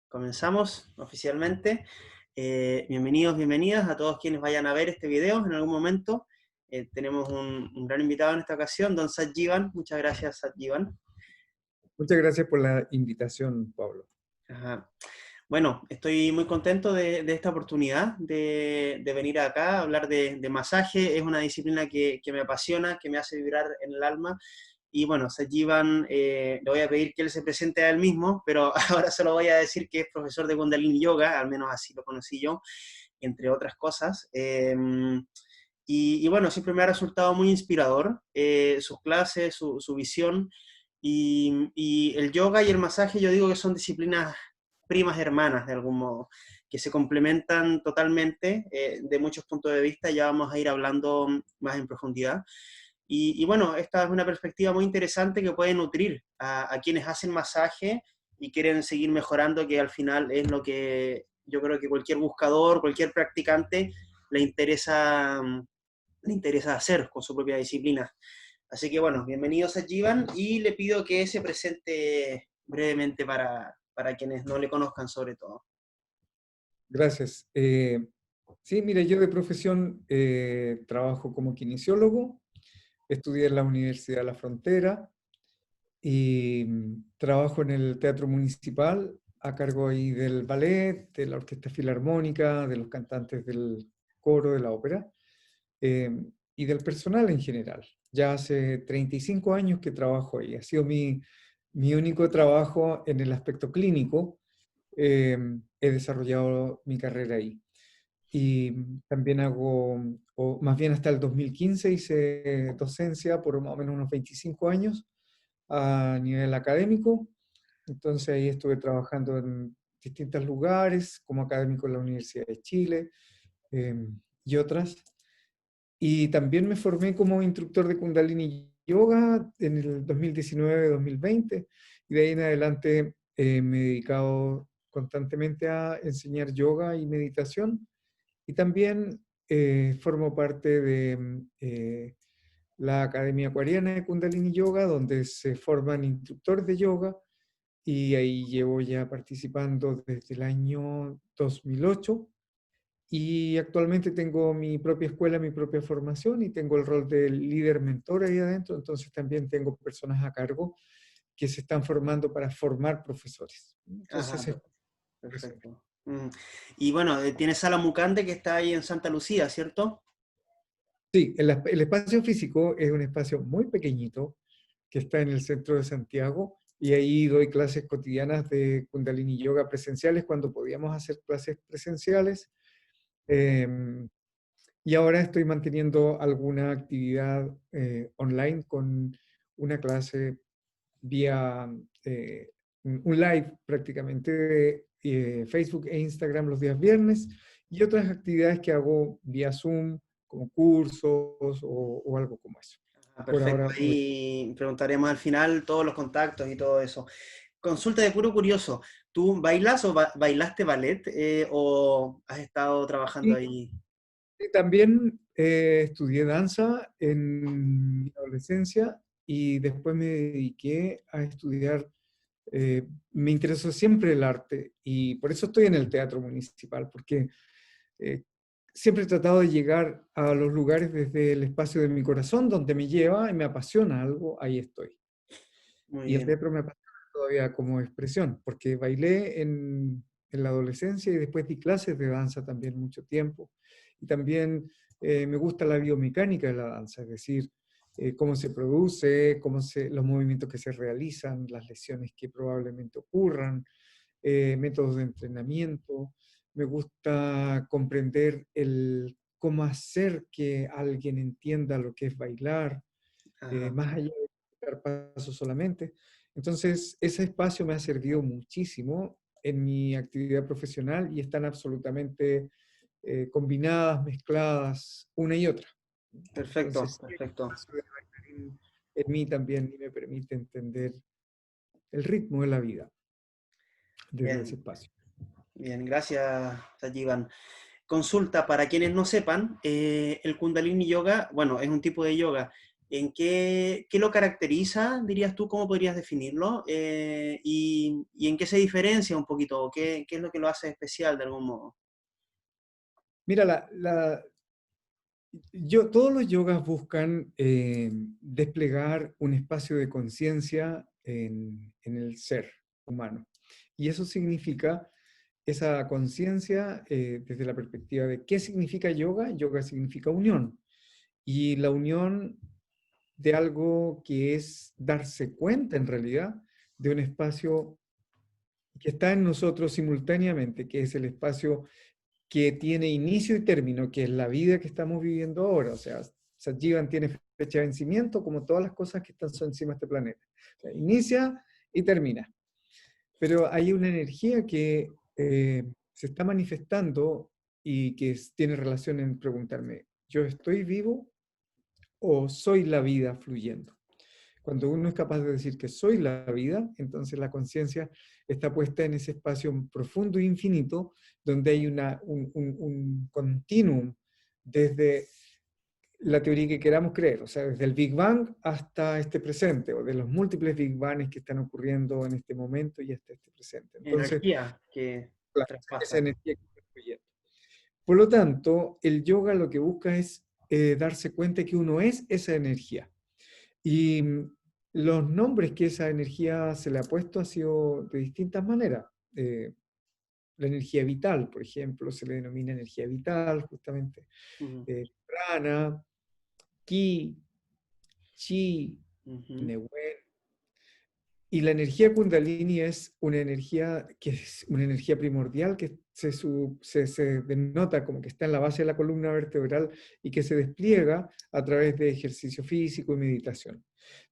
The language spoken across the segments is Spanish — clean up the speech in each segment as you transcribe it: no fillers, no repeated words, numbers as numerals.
Comenzamos oficialmente. Bienvenidos, bienvenidas a todos quienes vayan a ver este video en algún momento. Tenemos un gran invitado en esta ocasión, don Satjivan. Muchas gracias, Satjivan. Muchas gracias por la invitación, Pablo. Ajá. Bueno, estoy muy contento de esta oportunidad de venir acá a hablar de masaje. Es una disciplina que me apasiona, que me hace vibrar en el alma. Y bueno, Satjivan, le voy a pedir que él se presente a él mismo, pero ahora solo voy a decir que es profesor de Kundalini Yoga, al menos así lo conocí yo, entre otras cosas. Y bueno, siempre me ha resultado muy inspirador sus clases, su visión. Y el yoga y el masaje yo digo que son disciplinas primas hermanas de algún modo, que se complementan totalmente de muchos puntos de vista. Ya vamos a ir hablando más en profundidad. Y bueno, esta es una perspectiva muy interesante que puede nutrir a quienes hacen masaje y quieren seguir mejorando, que al final es lo que yo creo que cualquier buscador, cualquier practicante le interesa, le interesa hacer con su propia disciplina. Así que bueno, bienvenidos a Jivan y le pido que se presente brevemente para quienes no le conozcan sobre todo. Gracias. Sí, mire, yo de profesión trabajo como kinesiólogo, estudié en la Universidad de La Frontera y trabajo en el Teatro Municipal a cargo ahí del ballet, de la Orquesta Filarmónica, de los cantantes del coro, de la ópera eh, y del personal en general. Ya hace 35 años que trabajo ahí. Ha sido mi único trabajo en el aspecto clínico. He desarrollado mi carrera ahí. Y también hago, o más bien hasta el 2015 hice docencia por más o menos unos 25 años a nivel académico. Entonces ahí estuve trabajando en distintos lugares, como académico en la Universidad de Chile y otras. Y también me formé como instructor de Kundalini Yoga en el 2019-2020 y de ahí en adelante me he dedicado constantemente a enseñar yoga y meditación y también formo parte de la Academia Acuariana de Kundalini Yoga, donde se forman instructores de yoga y ahí llevo ya participando desde el año 2008 y actualmente tengo mi propia escuela, mi propia formación y tengo el rol de líder mentor ahí adentro, entonces también tengo personas a cargo que se están formando para formar profesores. Ajá, Entonces es presente. perfecto. Y bueno, tiene Sala Mucante que está ahí en Santa Lucía, ¿cierto? Sí, el espacio físico es un espacio muy pequeñito que está en el centro de Santiago y ahí doy clases cotidianas de Kundalini Yoga presenciales cuando podíamos hacer clases presenciales. Em, Y ahora estoy manteniendo alguna actividad online con una clase vía un live prácticamente de Facebook e Instagram los días viernes y otras actividades que hago vía Zoom, como cursos o algo como eso. Ah, Por perfecto, ahora, ahí preguntaremos al final todos los contactos y todo eso. Consulta de puro curioso, ¿tú bailas o bailaste ballet o has estado trabajando y, ahí? y también estudié danza en mi adolescencia y después me dediqué a estudiar. Me interesó siempre el arte y por eso estoy en el Teatro Municipal, porque eh, siempre he tratado de llegar a los lugares desde el espacio de mi corazón, donde me lleva y me apasiona algo, ahí estoy. Muy Y el bien. teatro me apasiona todavía como expresión, porque bailé en la adolescencia y después di clases de danza también mucho tiempo. Y también me gusta la biomecánica de la danza, es decir, cómo se produce, los movimientos que se realizan, las lesiones que probablemente ocurran, métodos de entrenamiento. Me gusta comprender cómo hacer que alguien entienda lo que es bailar, Ajá. más allá de dar pasos solamente. Entonces, ese espacio me ha servido muchísimo en mi actividad profesional y están absolutamente combinadas, mezcladas, una y otra. Perfecto, Entonces, sí, el perfecto. espacio de bailarín en mí también y me permite entender el ritmo de la vida desde ese Bien, espacio. bien, gracias, Sajivan. Consulta, para quienes no sepan, el Kundalini Yoga, bueno, es un tipo de yoga ¿Qué lo caracteriza, dirías tú? ¿Cómo podrías definirlo? Y en qué se diferencia un poquito? ¿Qué es lo que lo hace especial de algún modo? Mira, todos los yogas buscan desplegar un espacio de conciencia en el ser humano. Y eso significa esa conciencia desde la perspectiva de qué significa yoga. Yoga significa unión. Y la unión de algo que es darse cuenta en realidad de un espacio que está en nosotros simultáneamente, que es el espacio que tiene inicio y término, que es la vida que estamos viviendo ahora. O sea, Satjivan tiene fecha de vencimiento como todas las cosas que están encima de este planeta. O sea, inicia y termina. Pero hay una energía que se está manifestando y que tiene relación en preguntarme, ¿yo estoy vivo o soy la vida fluyendo? Cuando uno es capaz de decir que soy la vida, entonces la conciencia está puesta en ese espacio profundo e infinito, donde hay un continuum desde la teoría que queramos creer, o sea, desde el Big Bang hasta este presente, o de los múltiples Big Bangs que están ocurriendo en este momento y hasta este presente. Entonces, Energía que claro, esa traspasa. energía que está fluyendo. Por lo tanto, el yoga lo que busca es darse cuenta que uno es esa energía. Y los nombres que esa energía se le ha puesto ha sido de distintas maneras. La energía vital, por ejemplo, se le denomina energía vital, justamente. Ujú, Prana, ki, chi, ujú. neuen. Y la energía Kundalini es una energía que es una energía primordial que se denota como que está en la base de la columna vertebral y que se despliega a través de ejercicio físico y meditación.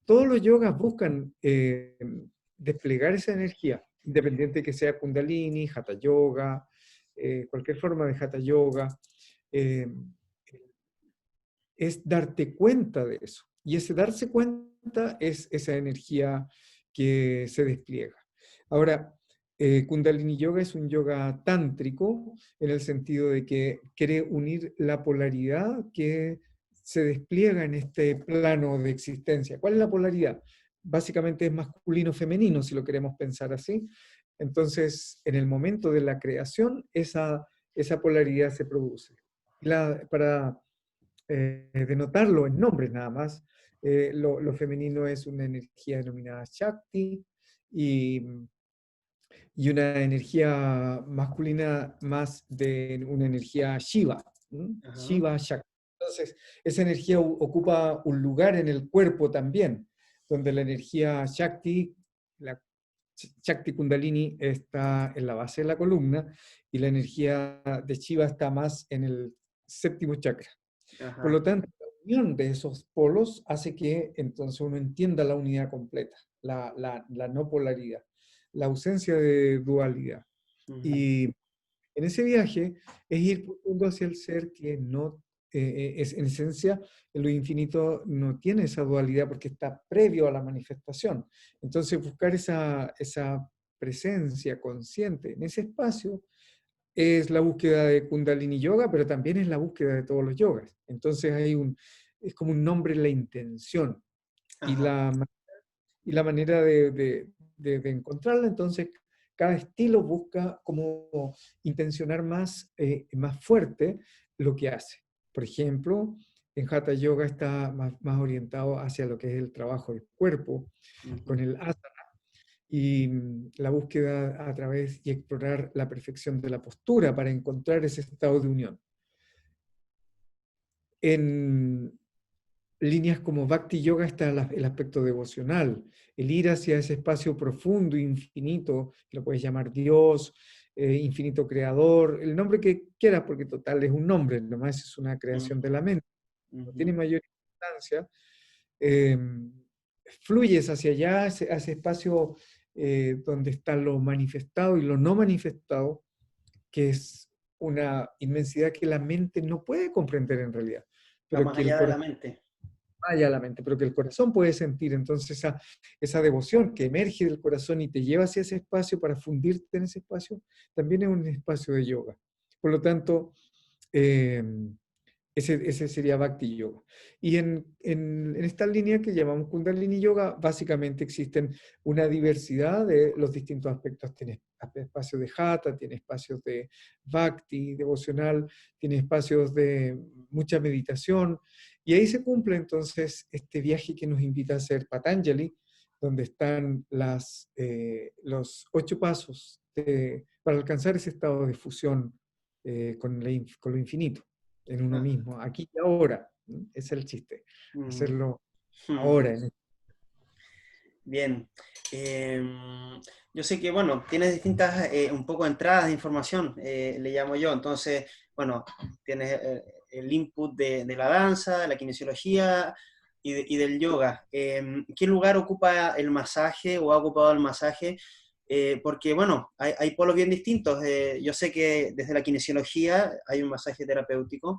Todos los yogas buscan desplegar esa energía, independiente que sea Kundalini, Hatha Yoga, cualquier forma de Hatha Yoga, eh, es darte cuenta de eso. Y ese darse cuenta es esa energía que se despliega. Ahora, Kundalini Yoga es un yoga tántrico en el sentido de que quiere unir la polaridad que se despliega en este plano de existencia. ¿Cuál es la polaridad? Básicamente es masculino-femenino, si lo queremos pensar así. Entonces, en el momento de la creación, esa polaridad se produce. Para denotarlo en nombres nada más, lo femenino es una energía denominada Shakti y, y una energía masculina más de una energía Shiva. Ajá. Shiva Shakti. Entonces, esa energía ocupa un lugar en el cuerpo también, donde la energía Shakti, la Shakti Kundalini está en la base de la columna y la energía de Shiva está más en el séptimo chakra. Por lo Ajá. tanto, la unión de esos polos hace que entonces uno entienda la unidad completa, la no polaridad, la ausencia de dualidad. Ujú. Y en ese viaje es ir profundo hacia el ser que no, es en esencia, en lo infinito no tiene esa dualidad porque está previo a la manifestación. Entonces buscar esa presencia consciente en ese espacio es la búsqueda de Kundalini Yoga, pero también es la búsqueda de todos los yogas. Entonces es como un nombre en la intención y Ajá. y la manera de encontrarla. Entonces, cada estilo busca como intencionar más fuerte lo que hace. Por ejemplo, en Hatha Yoga está más orientado hacia lo que es el trabajo del cuerpo, con Ujú. el asana y la búsqueda a través y explorar la perfección de la postura para encontrar ese estado de unión. En líneas como Bhakti Yoga está el aspecto devocional, el ir hacia ese espacio profundo, infinito, que lo puedes llamar Dios, infinito creador, el nombre que quieras, porque total es un nombre, nomás es una creación de Ujú. la mente, no tiene Ujú. mayor importancia. eh, Fluyes hacia allá, a ese espacio donde está lo manifestado y lo no manifestado, que es una inmensidad que la mente no puede comprender en realidad, Va pero más que el allá de la corazón mente. vaya a la mente, pero que el corazón puede sentir. Entonces esa devoción que emerge del corazón y te lleva hacia ese espacio para fundirte en ese espacio, también es un espacio de yoga. Por lo tanto, eh, Ese sería Bhakti Yoga. Y en esta línea que llamamos Kundalini Yoga, básicamente existen una diversidad de los distintos aspectos. Tiene espacios de Hatha, tiene espacios de Bhakti, devocional, tiene espacios de mucha meditación. Y ahí se cumple entonces este viaje que nos invita a hacer Patanjali, donde están los 8 pasos para alcanzar ese estado de fusión con lo infinito en uno Ah, mismo, aquí y ahora. ¿No? Ese es el chiste, mm, hacerlo mm. ahora. Bien. Yo sé que, bueno, tienes distintas, un poco entradas de información, le llamo yo. Entonces, bueno, tienes el input de la danza, de la kinesiología y del yoga. ¿Qué lugar ocupa el masaje o ha ocupado el masaje? Porque, bueno, hay polos bien distintos. Yo sé que desde la kinesiología hay un masaje terapéutico.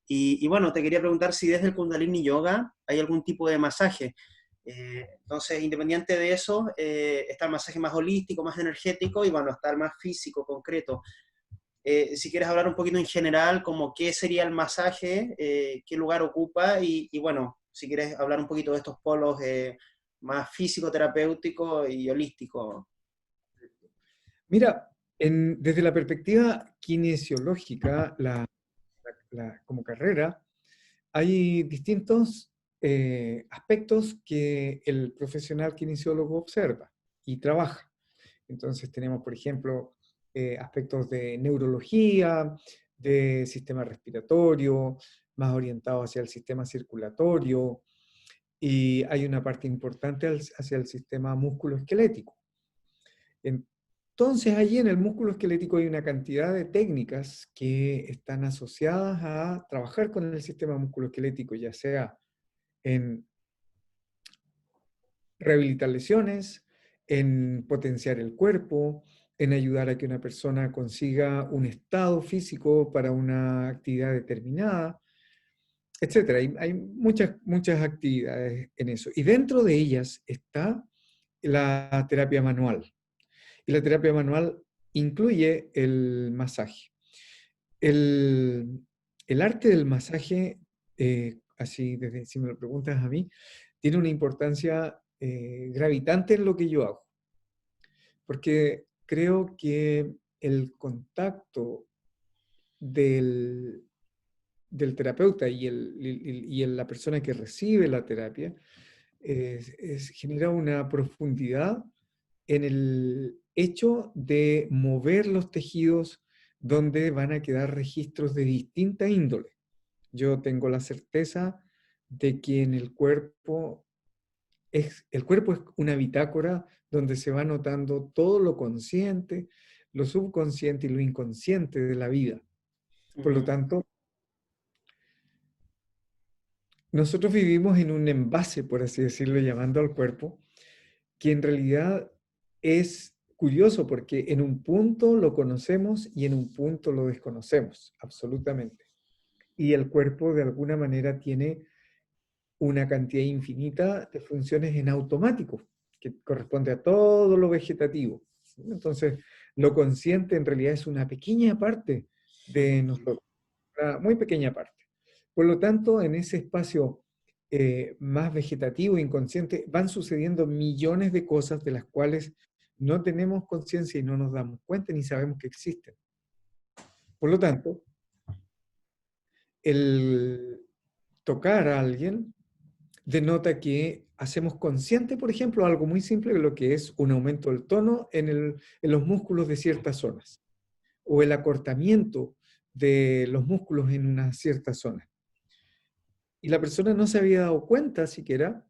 Y bueno, te quería preguntar si desde el Kundalini Yoga hay algún tipo de masaje. Entonces, independiente de eso, está el masaje más holístico, más energético y bueno, está el más físico, concreto. Si quieres hablar un poquito en general, como qué sería el masaje, qué lugar ocupa y bueno, si quieres hablar un poquito de estos polos más físico, terapéutico y holístico. Mira, desde la perspectiva kinesiológica, como carrera, hay distintos aspectos que el profesional kinesiólogo observa y trabaja. Entonces tenemos, por ejemplo, aspectos de neurología, de sistema respiratorio, más orientados hacia el sistema circulatorio, y hay una parte importante hacia el sistema musculoesquelético. Entonces, allí en el músculo esquelético hay una cantidad de técnicas que están asociadas a trabajar con el sistema musculoesquelético, ya sea en rehabilitar lesiones, en potenciar el cuerpo, en ayudar a que una persona consiga un estado físico para una actividad determinada, etcétera. Hay muchas actividades en eso. Y dentro de ellas está la terapia manual. Y la terapia manual incluye el masaje. El, el arte del masaje, así desde, si me lo preguntas a mí, tiene una importancia gravitante en lo que yo hago, porque creo que el contacto del, del terapeuta y la persona que recibe la terapia genera una profundidad en el hecho de mover los tejidos donde van a quedar registros de distinta índole. Yo tengo la certeza de que en el cuerpo es una bitácora donde se va notando todo lo consciente, lo subconsciente y lo inconsciente de la vida. Por lo Ujú, tanto, nosotros vivimos en un envase, por así decirlo, llamando al cuerpo, que en realidad es curioso porque en un punto lo conocemos y en un punto lo desconocemos, absolutamente. Y el cuerpo de alguna manera tiene una cantidad infinita de funciones en automático, que corresponde a todo lo vegetativo. Entonces, lo consciente en realidad es una pequeña parte de nosotros, una muy pequeña parte. Por lo tanto, en ese espacio más vegetativo, inconsciente, van sucediendo millones de cosas de las cuales no tenemos conciencia y no nos damos cuenta ni sabemos que existen. Por lo tanto, el tocar a alguien denota que hacemos consciente, por ejemplo, algo muy simple de lo que es un aumento del tono en los músculos de ciertas zonas, o el acortamiento de los músculos en una cierta zona. Y la persona no se había dado cuenta siquiera,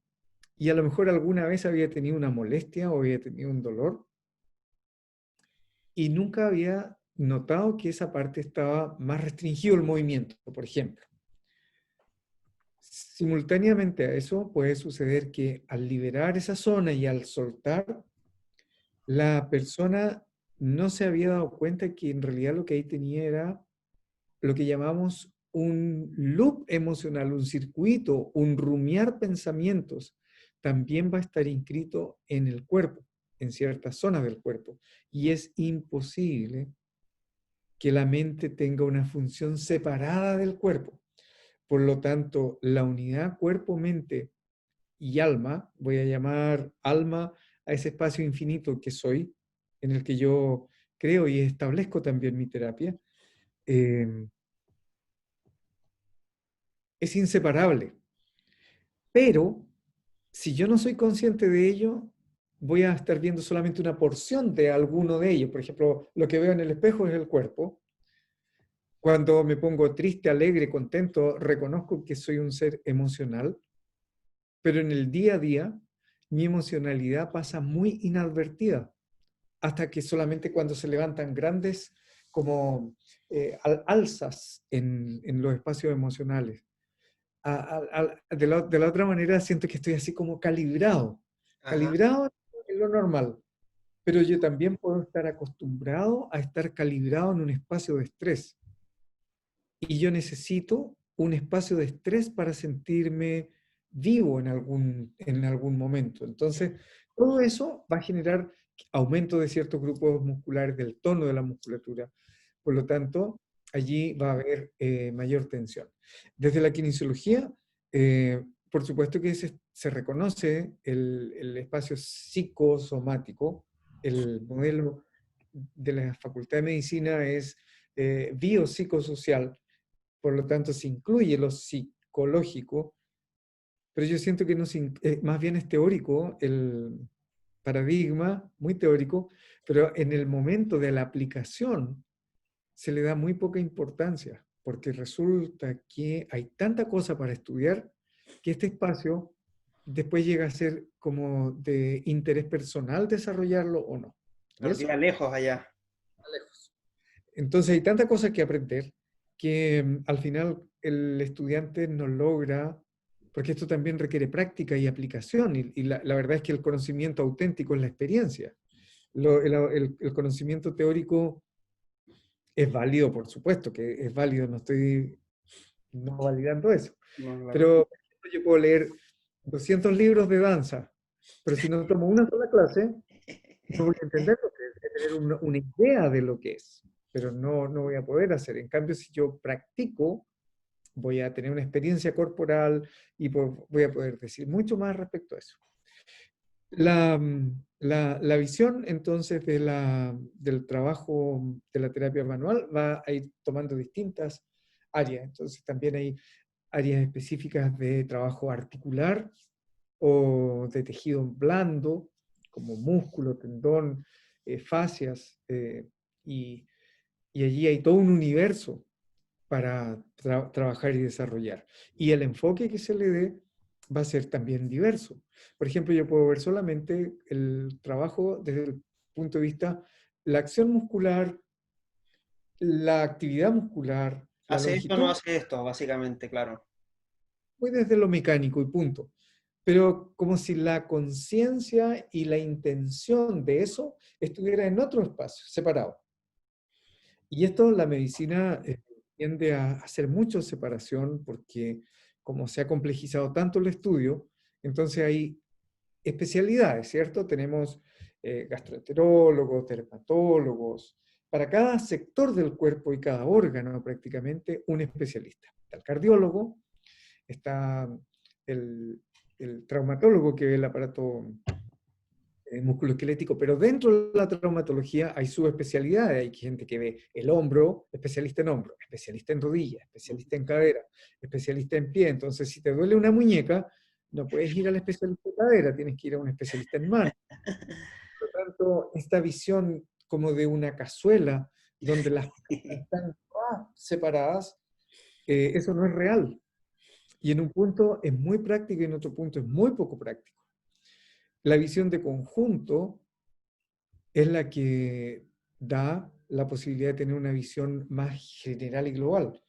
y a lo mejor alguna vez había tenido una molestia o había tenido un dolor, y nunca había notado que esa parte estaba más restringido el movimiento, por ejemplo. Simultáneamente a eso puede suceder que al liberar esa zona y al soltar, la persona no se había dado cuenta que en realidad lo que ahí tenía era lo que llamamos un loop emocional, un circuito, un rumiar pensamientos, también va a estar inscrito en el cuerpo, en ciertas zonas del cuerpo. Y es imposible que la mente tenga una función separada del cuerpo. Por lo tanto, la unidad cuerpo, mente y alma, voy a llamar alma a ese espacio infinito que soy, en el que yo creo y establezco también mi terapia, eh, es inseparable. Pero si yo no soy consciente de ello, voy a estar viendo solamente una porción de alguno de ellos. Por ejemplo, lo que veo en el espejo es el cuerpo. Cuando me pongo triste, alegre, contento, reconozco que soy un ser emocional, pero en el día a día mi emocionalidad pasa muy inadvertida, hasta que solamente cuando se levantan grandes como alzas en los espacios emocionales. De la otra manera siento que estoy así como calibrado, Ajá. calibrado en lo normal, pero yo también puedo estar acostumbrado a estar calibrado en un espacio de estrés. Y yo necesito un espacio de estrés para sentirme vivo en algún momento. Entonces, todo eso va a generar aumento de ciertos grupos musculares, del tono de la musculatura. Por lo tanto, allí va a haber mayor tensión. Desde la kinesiología, por supuesto que se reconoce el espacio psicosomático. El modelo de la Facultad de Medicina es biopsicosocial, por lo tanto se incluye lo psicológico, pero yo siento que no más bien es teórico el paradigma, muy teórico, pero en el momento de la aplicación se le da muy poca importancia, porque resulta que hay tanta cosa para estudiar que este espacio después llega a ser como de interés personal desarrollarlo o no. Y Lo eso olvida lejos allá. lejos. Entonces hay tanta cosa que aprender que al final el estudiante no logra, porque esto también requiere práctica y aplicación, y la verdad es que el conocimiento auténtico es la experiencia. El conocimiento teórico es válido, por supuesto que es válido, no estoy no validando eso. No, claro. Pero por ejemplo, yo puedo leer 200 libros de danza, pero si no tomo una sola clase, no voy a entender lo que es, voy a tener una idea de lo que es, pero no voy a poder hacer. En cambio, si yo practico, voy a tener una experiencia corporal y voy a poder decir mucho más respecto a eso. La visión entonces del trabajo de la terapia manual va a ir tomando distintas áreas. Entonces también hay áreas específicas de trabajo articular o de tejido blando, como músculo, tendón, fascias, y, y allí hay todo un universo para trabajar y desarrollar. Y el enfoque que se le dé va a ser también diverso. Por ejemplo, yo puedo ver solamente el trabajo desde el punto de vista, la acción muscular, la actividad muscular, la Hace esto o no longitud, hace esto, básicamente, claro. muy desde lo mecánico y punto. Pero como si la conciencia y la intención de eso estuviera en otro espacio, separado. Y esto la medicina tiende a hacer mucho separación porque como se ha complejizado tanto el estudio, entonces hay especialidades, ¿cierto? Tenemos gastroenterólogos, dermatólogos, para cada sector del cuerpo y cada órgano prácticamente un especialista. Está el cardiólogo, está el, el traumatólogo que ve el aparato musculoesquelético, pero dentro de la traumatología hay subespecialidades. Hay gente que ve el hombro, especialista en rodilla, especialista en cadera, especialista en pie. Entonces, si te duele una muñeca, no puedes ir al especialista en cadera, tienes que ir a un especialista en mano. Por lo tanto, esta visión como de una cazuela, donde las partes están separadas, eso no es real. Y en un punto es muy práctico y en otro punto es muy poco práctico. La visión de conjunto es la que da la posibilidad de tener una visión más general y global.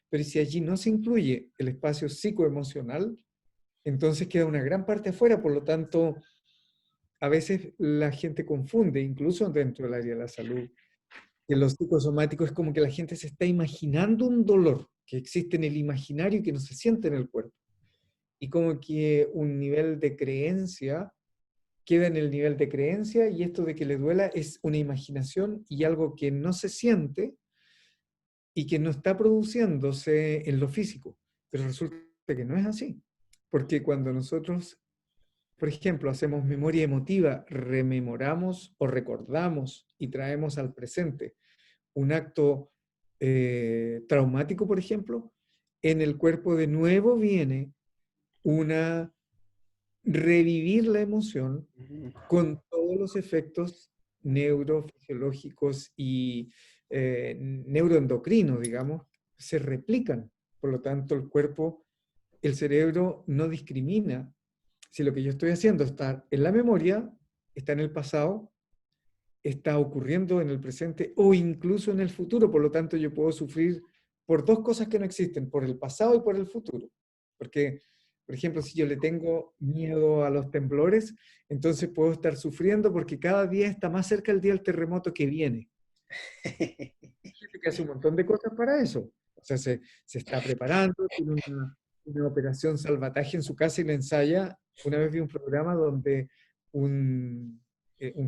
Pero si allí no se incluye el espacio psicoemocional, entonces queda una gran parte afuera. Por lo tanto, a veces la gente confunde, incluso dentro del área de la salud, que lo psicosomático es como que la gente se está imaginando un dolor que existe en el imaginario y que no se siente en el cuerpo. Y como que un nivel de creencia queda en el nivel de creencia, y esto de que le duela es una imaginación y algo que no se siente y que no está produciéndose en lo físico. pero resulta que no es así. Porque cuando nosotros, por ejemplo, hacemos memoria emotiva, rememoramos o recordamos y traemos al presente un acto traumático, por ejemplo, en el cuerpo de nuevo viene una revivir la emoción Ujú. con todos los efectos neurofisiológicos y neuroendocrinos, digamos, se replican. Por lo tanto, el cuerpo, el cerebro no discrimina si lo que yo estoy haciendo está en la memoria, está en el pasado, está ocurriendo en el presente o incluso en el futuro. Por lo tanto, yo puedo sufrir por dos cosas que no existen, por el pasado y por el futuro. Porque, por ejemplo, si yo le tengo miedo a los temblores, entonces puedo estar sufriendo porque cada día está más cerca el día del terremoto que viene. Hay gente que hace un montón de cosas para eso. O sea, se está preparando, tiene una operación salvataje en su casa y la ensaya. Una vez vi un programa donde un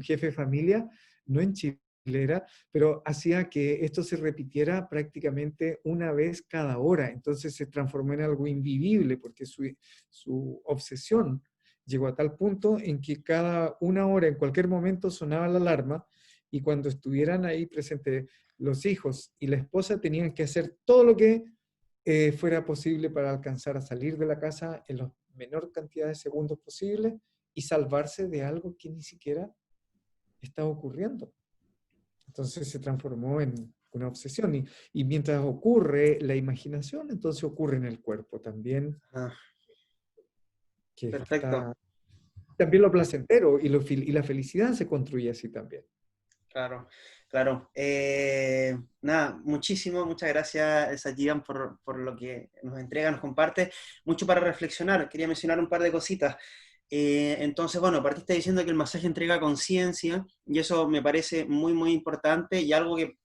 jefe de familia, no en Chile era, pero hacía que esto se repitiera prácticamente una vez cada hora. Entonces se transformó en algo invivible porque su obsesión llegó a tal punto en que cada una hora, en cualquier momento, sonaba la alarma y cuando estuvieran ahí presentes los hijos y la esposa tenían que hacer todo lo que fuera posible para alcanzar a salir de la casa en la menor cantidad de segundos posible y salvarse de algo que ni siquiera estaba ocurriendo. Entonces se transformó en una obsesión y mientras ocurre la imaginación, entonces ocurre en el cuerpo también, Ah, que perfecto. está también lo placentero y la felicidad se construye así también. Claro, claro. Nada, muchas gracias, Sajidan, por lo que nos entrega, nos comparte. Mucho para reflexionar. Quería mencionar un par de cositas. Entonces, bueno, partiste diciendo que el masaje entrega conciencia, y eso me parece muy, muy importante y algo que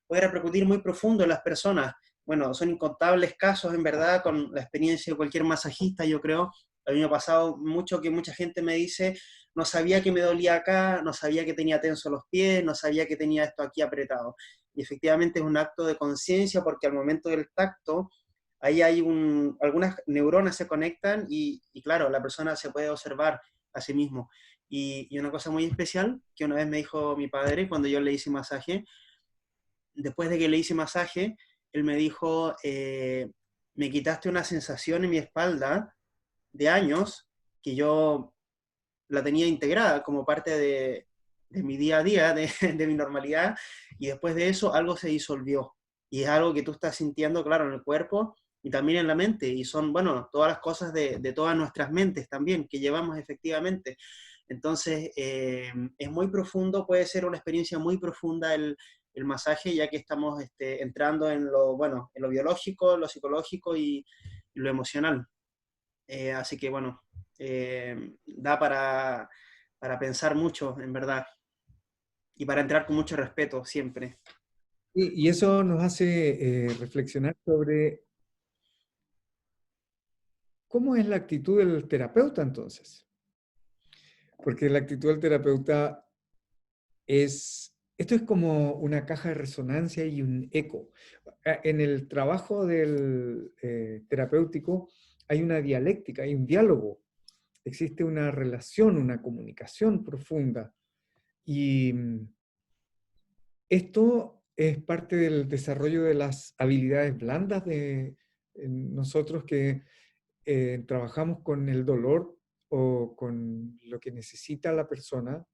puede repercutir muy profundo en las personas. Bueno, son incontables casos, en verdad, con la experiencia de cualquier masajista, yo creo. A mí me ha pasado mucho que mucha gente me dice, no sabía que me dolía acá, no sabía que tenía tenso los pies, no sabía que tenía esto aquí apretado. Y efectivamente es un acto de conciencia porque al momento del tacto, ahí hay algunas neuronas se conectan y claro, la persona se puede observar a sí mismo. Y una cosa muy especial que una vez me dijo mi padre cuando yo le hice masaje, después de que le hice masaje, él me dijo, me quitaste una sensación en mi espalda de años que yo la tenía integrada como parte de mi día a día, de mi normalidad, y después de eso algo se disolvió. Y es algo que tú estás sintiendo, claro, en el cuerpo y también en la mente. Y son, bueno, todas las cosas de todas nuestras mentes también, que llevamos efectivamente. Entonces, es muy profundo, puede ser una experiencia muy profunda el masaje, ya que estamos entrando en lo, bueno, en lo biológico, lo psicológico y lo emocional. Así que, bueno, da para pensar mucho, en verdad, y para entrar con mucho respeto siempre. Y eso nos hace reflexionar sobre cómo es la actitud del terapeuta entonces. Porque la actitud del terapeuta esto es como una caja de resonancia y un eco. En el trabajo del terapéutico hay una dialéctica, hay un diálogo, existe una relación, una comunicación profunda. Y esto es parte del desarrollo de las habilidades blandas de nosotros que trabajamos con el dolor o con lo que necesita la persona.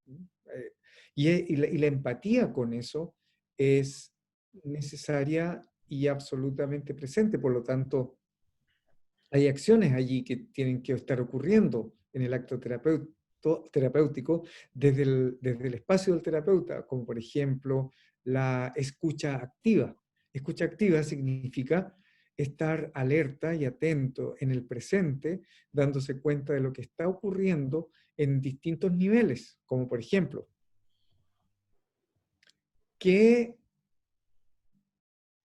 Eh, y la empatía con eso es necesaria y absolutamente presente. Por lo tanto, hay acciones allí que tienen que estar ocurriendo en el acto terapéutico desde el espacio del terapeuta, como por ejemplo la escucha activa. Escucha activa significa estar alerta y atento en el presente, dándose cuenta de lo que está ocurriendo en distintos niveles, como por ejemplo, ¿qué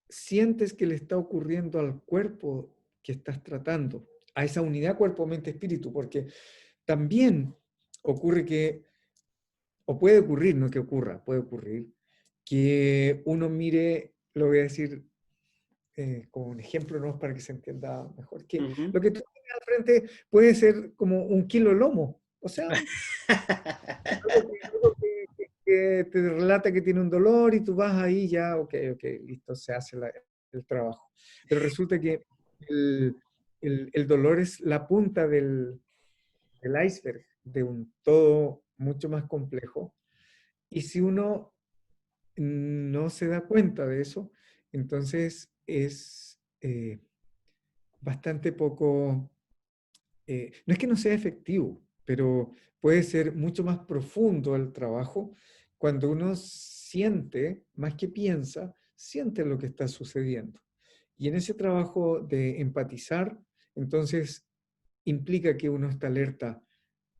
sientes que le está ocurriendo al cuerpo que estás tratando? A esa unidad cuerpo, mente, espíritu, porque también ocurre que, o puede ocurrir, no que ocurra, puede ocurrir, que uno mire, lo voy a decir como un ejemplo, ¿no? Para que se entienda mejor, que Ujú. lo que tú tienes al frente puede ser como un kilo de lomo, o sea, que te relata que tiene un dolor y tú vas ahí ya, ok, ok, listo, se hace el trabajo. Pero resulta que el, el dolor es la punta del iceberg, de un todo mucho más complejo. Y si uno no se da cuenta de eso, entonces es bastante poco, no es que no sea efectivo, pero puede ser mucho más profundo el trabajo cuando uno siente, más que piensa, siente lo que está sucediendo. Y en ese trabajo de empatizar, entonces implica que uno está alerta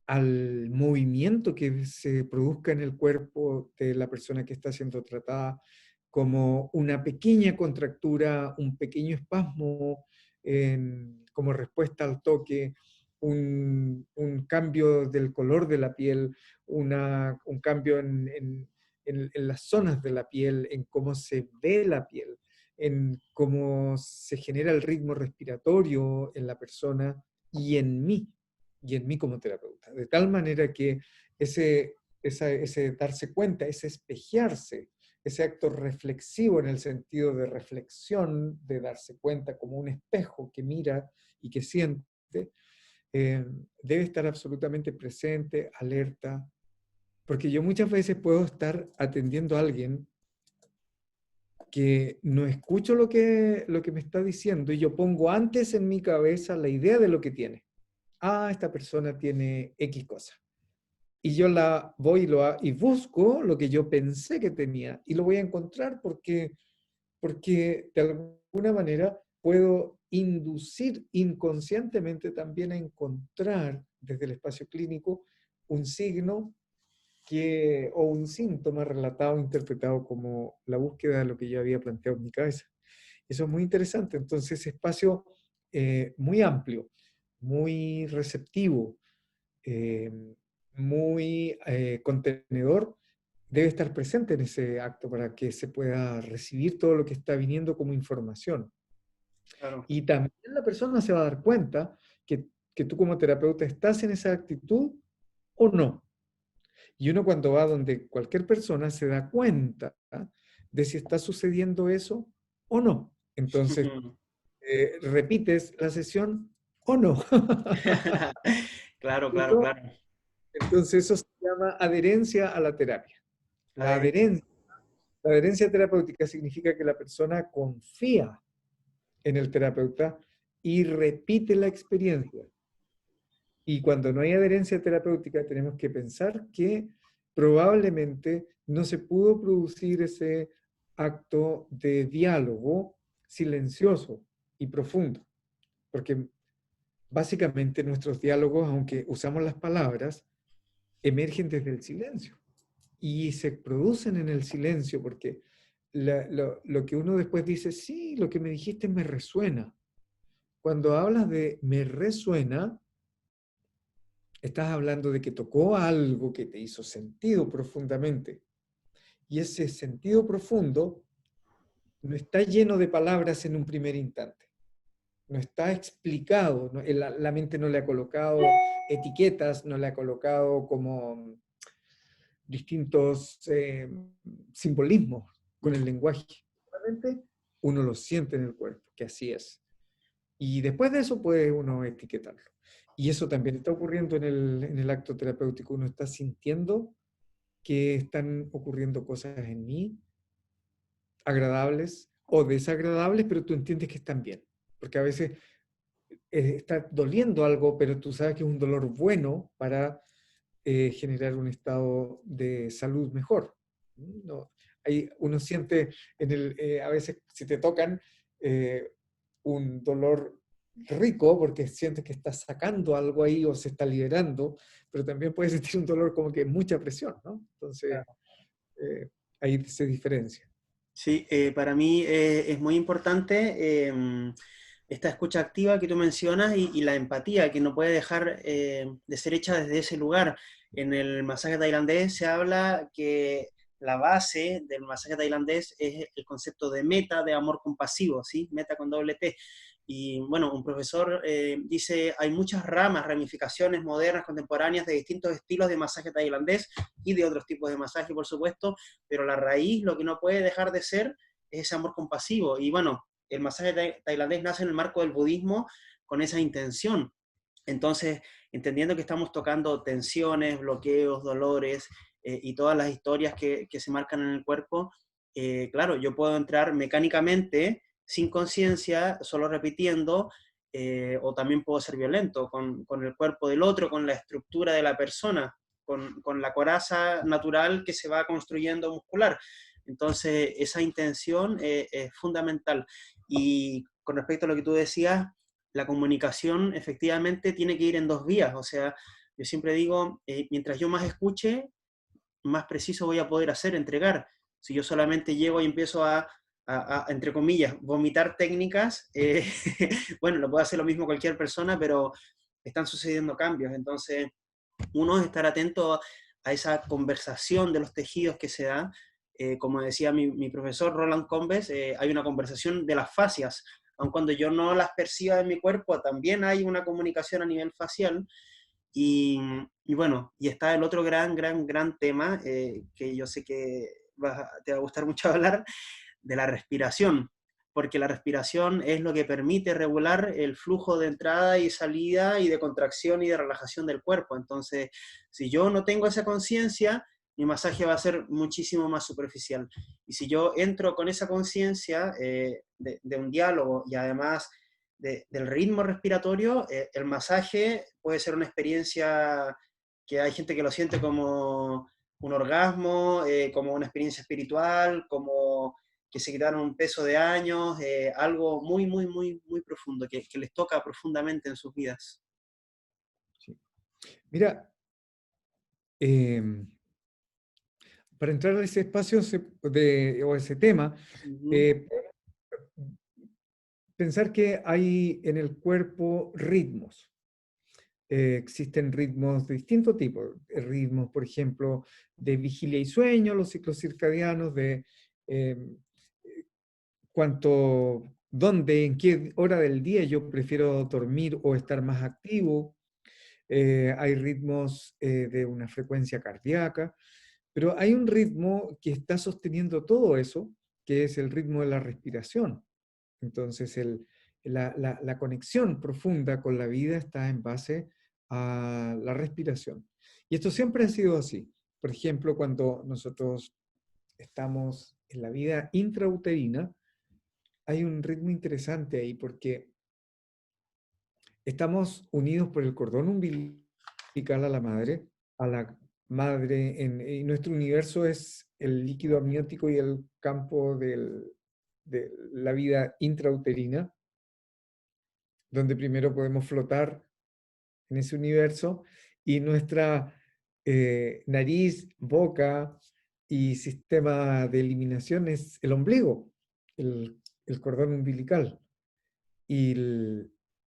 al movimiento que se produzca en el cuerpo de la persona que está siendo tratada, como una pequeña contractura, un pequeño espasmo como respuesta al toque, un cambio del color de la piel, un cambio en las zonas de la piel, en cómo se ve la piel, en cómo se genera el ritmo respiratorio en la persona y en mí como terapeuta. De tal manera que ese darse cuenta, ese espejearse, ese acto reflexivo en el sentido de reflexión, de darse cuenta como un espejo que mira y que siente, debe estar absolutamente presente, alerta, porque yo muchas veces puedo estar atendiendo a alguien que no escucho lo que me está diciendo y yo pongo antes en mi cabeza la idea de lo que tiene. Ah, esta persona tiene X cosa. Y yo la voy y busco lo que yo pensé que tenía y lo voy a encontrar porque de alguna manera puedo inducir inconscientemente también a encontrar desde el espacio clínico un signo o un síntoma relatado, interpretado como la búsqueda de lo que yo había planteado en mi cabeza. Eso es muy interesante. Entonces, espacio muy amplio, muy receptivo, eh, muy contenedor, debe estar presente en ese acto para que se pueda recibir todo lo que está viniendo como información. Claro. Y también la persona se va a dar cuenta que tú como terapeuta estás en esa actitud o no. Y uno cuando va donde cualquier persona se da cuenta de si está sucediendo eso o no. Entonces, repites la sesión o no. Claro, claro, Eso, claro. entonces eso se llama adherencia a la terapia. La Adherencia. adherencia, la adherencia terapéutica significa que la persona confía en el terapeuta y repite la experiencia. Y cuando no hay adherencia terapéutica, tenemos que pensar que probablemente no se pudo producir ese acto de diálogo silencioso y profundo, porque básicamente nuestros diálogos, aunque usamos las palabras, emergen desde el silencio y se producen en el silencio, porque lo que uno después dice, sí, lo que me dijiste me resuena. Cuando hablas de me resuena, estás hablando de que tocó algo que te hizo sentido profundamente. Y ese sentido profundo no está lleno de palabras en un primer instante. No está explicado. La mente no le ha colocado etiquetas, no le ha colocado como distintos simbolismos con el lenguaje. Solamente uno lo siente en el cuerpo, que así es. Y después de eso puede uno etiquetarlo. Y eso también está ocurriendo en el acto terapéutico. Uno está sintiendo que están ocurriendo cosas en mí, agradables o desagradables, pero tú entiendes que están bien. Porque a veces está doliendo algo, pero tú sabes que es un dolor bueno para generar un estado de salud mejor. No, uno siente a veces si te tocan un dolor rico porque sientes que estás sacando algo ahí o se está liberando, pero también puedes sentir un dolor como que mucha presión, ¿no? Entonces, ahí se diferencia. Sí, para mí es muy importante esta escucha activa que tú mencionas y la empatía que no puede dejar de ser hecha desde ese lugar. En el masaje tailandés se habla que la base del masaje tailandés es el concepto de meta, de amor compasivo, ¿sí? Meta con doble T. Y bueno, un profesor dice, hay muchas ramas, ramificaciones modernas, contemporáneas de distintos estilos de masaje tailandés y de otros tipos de masaje, por supuesto, pero la raíz, lo que no puede dejar de ser, es ese amor compasivo. Y bueno, el masaje tailandés nace en el marco del budismo con esa intención. Entonces, entendiendo que estamos tocando tensiones, bloqueos, dolores y todas las historias que se marcan en el cuerpo, claro, yo puedo entrar mecánicamente, sin conciencia, solo repitiendo, o también puedo ser violento con el cuerpo del otro, con la estructura de la persona, con la coraza natural que se va construyendo muscular. Entonces, esa intención es fundamental. Y con respecto a lo que tú decías, la comunicación efectivamente tiene que ir en dos vías. O sea, yo siempre digo, mientras yo más escuche, más preciso voy a poder hacer, entregar. Si yo solamente llego y empiezo entre comillas, vomitar técnicas, bueno, lo puede hacer lo mismo cualquier persona, pero están sucediendo cambios. Entonces, uno es estar atento a esa conversación de los tejidos que se da. Como decía mi profesor Roland Combes, hay una conversación de las fascias. Aun cuando yo no las perciba en mi cuerpo, también hay una comunicación a nivel facial. Y, y bueno, y está el otro gran tema, que yo sé que te va a gustar mucho hablar, de la respiración, porque la respiración es lo que permite regular el flujo de entrada y salida y de contracción y de relajación del cuerpo. Entonces, si yo no tengo esa conciencia, mi masaje va a ser muchísimo más superficial. Y si yo entro con esa conciencia de un diálogo y además del ritmo respiratorio, el masaje puede ser una experiencia que hay gente que lo siente como un orgasmo, como una experiencia espiritual, como que se quitaron un peso de años, algo muy profundo, que les toca profundamente en sus vidas. Sí. Mira, em, para entrar a ese espacio o ese tema, Ujú, eh, pensar que hay en el cuerpo ritmos. Existen ritmos de distintos tipos, ritmos, por ejemplo, de vigilia y sueño, los ciclos circadianos, de em, dónde, en qué hora del día yo prefiero dormir o estar más activo. Hay ritmos de una frecuencia cardíaca, pero hay un ritmo que está sosteniendo todo eso, que es el ritmo de la respiración. Entonces, la conexión profunda con la vida está en base a la respiración. Y esto siempre ha sido así. Por ejemplo, cuando nosotros estamos en la vida intrauterina, hay un ritmo interesante ahí porque estamos unidos por el cordón umbilical a la madre, y nuestro universo es el líquido amniótico y el campo de la vida intrauterina, donde primero podemos flotar en ese universo, y nuestra nariz, boca y sistema de eliminación es el ombligo, el cordón umbilical. Y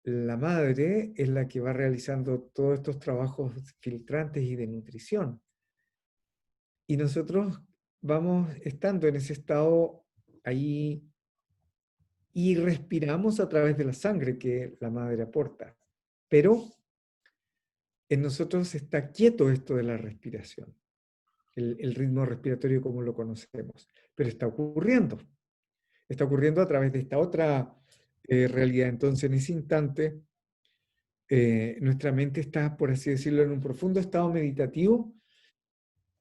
la madre es la que va realizando todos estos trabajos filtrantes y de nutrición. Y nosotros vamos estando en ese estado ahí y respiramos a través de la sangre que la madre aporta. Pero en nosotros está quieto esto de la respiración, el ritmo respiratorio como lo conocemos, pero está ocurriendo. Está ocurriendo a través de esta otra realidad. Entonces, en ese instante, nuestra mente está, por así decirlo, en un profundo estado meditativo,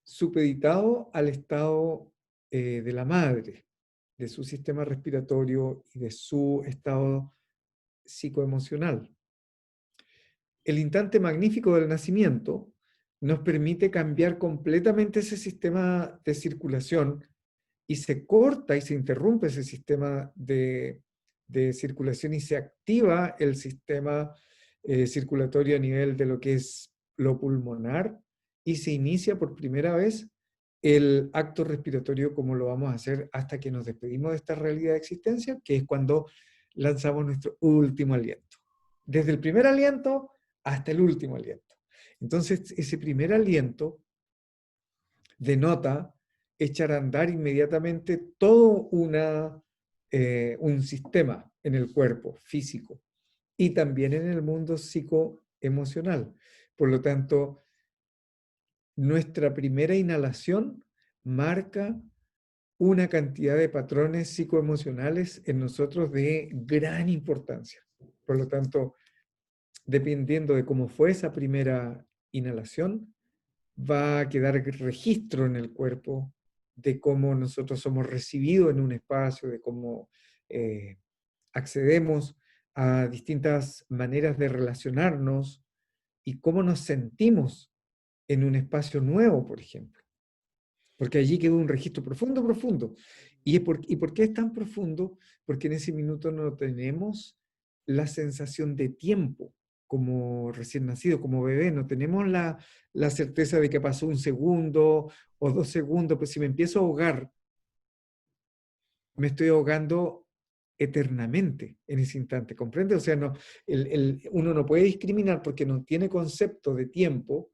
supeditado al estado de la madre, de su sistema respiratorio y de su estado psicoemocional. El instante magnífico del nacimiento nos permite cambiar completamente ese sistema de circulación, y se corta y se interrumpe ese sistema de circulación y se activa el sistema circulatorio a nivel de lo que es lo pulmonar, y se inicia por primera vez el acto respiratorio como lo vamos a hacer hasta que nos despedimos de esta realidad de existencia, que es cuando lanzamos nuestro último aliento. Desde el primer aliento hasta el último aliento. Entonces, ese primer aliento denota echar a andar inmediatamente todo un sistema en el cuerpo físico y también en el mundo psicoemocional. Por lo tanto, nuestra primera inhalación marca una cantidad de patrones psicoemocionales en nosotros de gran importancia. Por lo tanto, dependiendo de cómo fue esa primera inhalación, va a quedar registro en el cuerpo de cómo nosotros somos recibidos en un espacio, de cómo eh, accedemos a distintas maneras de relacionarnos y cómo nos sentimos en un espacio nuevo, por ejemplo. Porque allí quedó un registro profundo, profundo. ¿Y por qué es tan profundo? Porque en ese minuto no tenemos la sensación de tiempo como recién nacido, como bebé. No tenemos la certeza de que pasó un segundo o 2 segundos, pues si me empiezo a ahogar, me estoy ahogando eternamente en ese instante, ¿comprende? O sea, no, uno no puede discriminar porque no tiene concepto de tiempo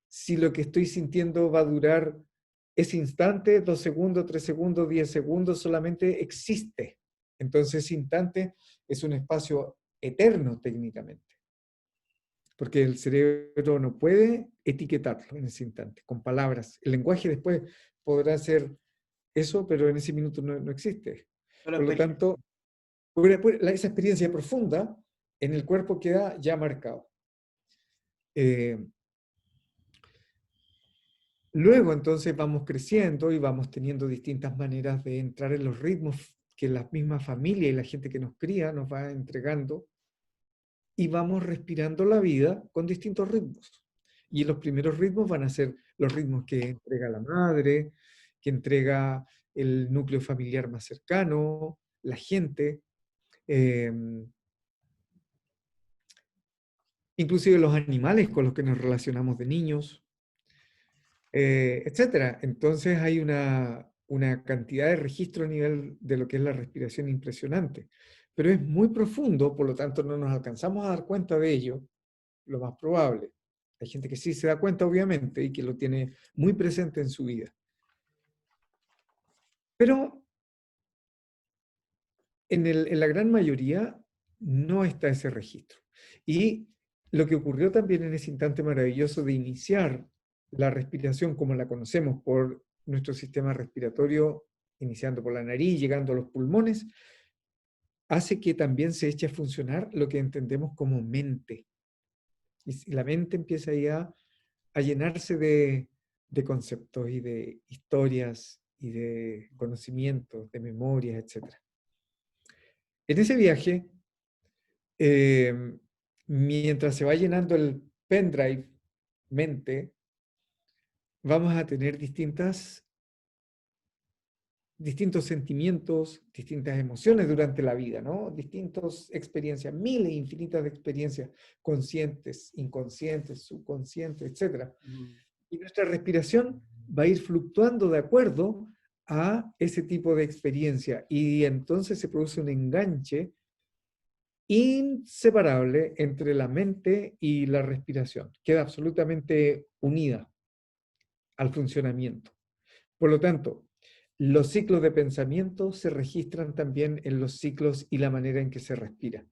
si lo que estoy sintiendo va a durar ese instante, 2 segundos, 3 segundos, 10 segundos, solamente existe. Entonces ese instante es un espacio eterno técnicamente, porque el cerebro no puede etiquetarlo en ese instante, con palabras. El lenguaje después podrá ser eso, pero en ese minuto no existe. Solo Por lo tanto, esa experiencia profunda en el cuerpo queda ya marcado. Luego entonces vamos creciendo y vamos teniendo distintas maneras de entrar en los ritmos que la misma familia y la gente que nos cría nos va entregando y vamos respirando la vida con distintos ritmos. Y los primeros ritmos van a ser los ritmos que entrega la madre, que entrega el núcleo familiar más cercano, la gente, eh, inclusive los animales con los que nos relacionamos de niños, etcétera. Entonces hay una cantidad de registro a nivel de lo que es la respiración impresionante. Pero es muy profundo, por lo tanto no nos alcanzamos a dar cuenta de ello, lo más probable. Hay gente que sí se da cuenta, obviamente, y que lo tiene muy presente en su vida. Pero en la gran mayoría no está ese registro. Y lo que ocurrió también en ese instante maravilloso de iniciar la respiración como la conocemos por nuestro sistema respiratorio, iniciando por la nariz, llegando a los pulmones, hace que también se eche a funcionar lo que entendemos como mente. Y la mente empieza ya a llenarse de conceptos y de historias y de conocimientos, de memorias, etc. En ese viaje, eh, mientras se va llenando el pendrive mente, vamos a tener distintos sentimientos, distintas emociones durante la vida, ¿no? Distintas experiencias, miles infinitas de experiencias conscientes, inconscientes, subconscientes, etc. Y nuestra respiración va a ir fluctuando de acuerdo a ese tipo de experiencia y entonces se produce un enganche inseparable entre la mente y la respiración. Queda absolutamente unida al funcionamiento. Por lo tanto, los ciclos de pensamiento se registran también en los ciclos y la manera en que se respira.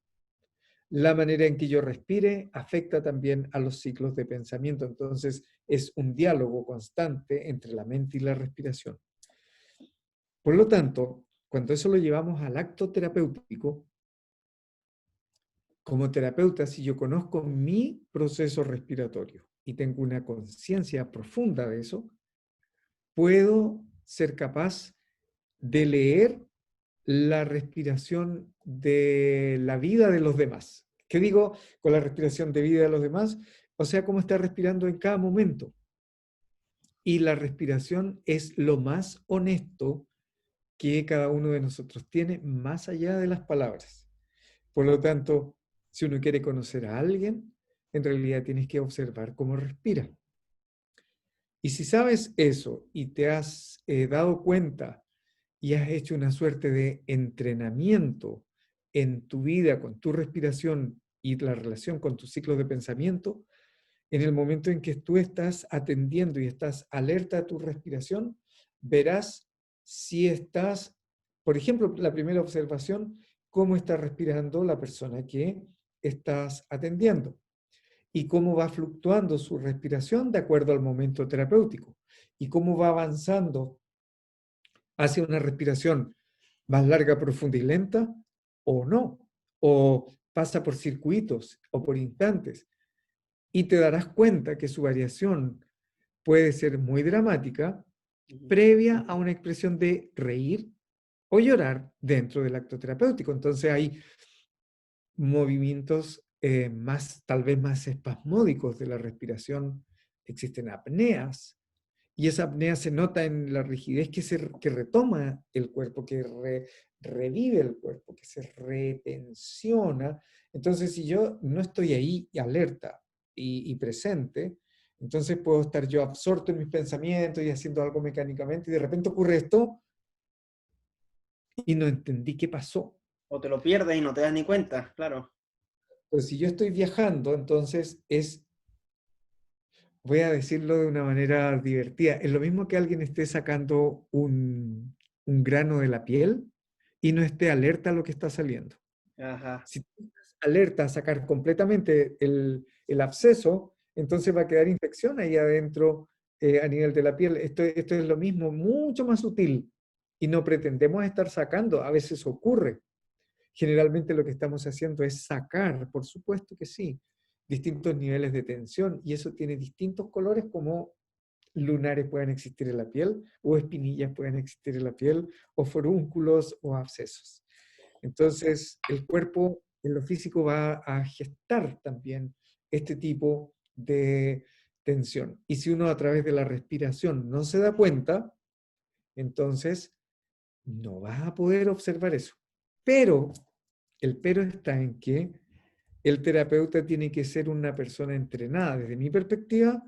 La manera en que yo respire afecta también a los ciclos de pensamiento. Entonces, es un diálogo constante entre la mente y la respiración. Por lo tanto, cuando eso lo llevamos al acto terapéutico, como terapeuta, si yo conozco mi proceso respiratorio y tengo una conciencia profunda de eso, puedo ser capaz de leer la respiración de la vida de los demás. ¿Qué digo con la respiración de vida de los demás? O sea, cómo está respirando en cada momento. Y la respiración es lo más honesto que cada uno de nosotros tiene, más allá de las palabras. Por lo tanto, si uno quiere conocer a alguien, en realidad tienes que observar cómo respira. Y si sabes eso y te has dado cuenta y has hecho una suerte de entrenamiento en tu vida con tu respiración y la relación con tus ciclos de pensamiento, en el momento en que tú estás atendiendo y estás alerta a tu respiración, verás si estás, por ejemplo, la primera observación, cómo está respirando la persona que estás atendiendo y cómo va fluctuando su respiración de acuerdo al momento terapéutico y cómo va avanzando hacia una respiración más larga, profunda y lenta o no, o pasa por circuitos o por instantes. Y te darás cuenta que su variación puede ser muy dramática Ujú. previa a una expresión de reír o llorar dentro del acto terapéutico. Entonces hay movimientos más, tal vez más espasmódicos de la respiración. Existen apneas, y esa apnea se nota en la rigidez que retoma el cuerpo, revive el cuerpo, que se retensiona. Entonces, si yo no estoy ahí alerta y presente, entonces puedo estar yo absorto en mis pensamientos y haciendo algo mecánicamente, y de repente ocurre esto y no entendí qué pasó. O te lo pierdes y no te das ni cuenta, claro. Pero si yo estoy viajando, entonces voy a decirlo de una manera divertida, es lo mismo que alguien esté sacando un grano de la piel y no esté alerta a lo que está saliendo. Ajá. Si tú estás alerta a sacar completamente el absceso, entonces va a quedar infección ahí adentro a nivel de la piel. Esto es lo mismo, mucho más sutil. Y no pretendemos estar sacando, a veces ocurre. Generalmente lo que estamos haciendo es sacar, por supuesto que sí, distintos niveles de tensión y eso tiene distintos colores como lunares pueden existir en la piel o espinillas pueden existir en la piel o forúnculos o abscesos. Entonces, el cuerpo en lo físico va a gestar también este tipo de tensión. Y si uno a través de la respiración no se da cuenta, entonces no va a poder observar eso. Pero el pero está en que el terapeuta tiene que ser una persona entrenada, desde mi perspectiva,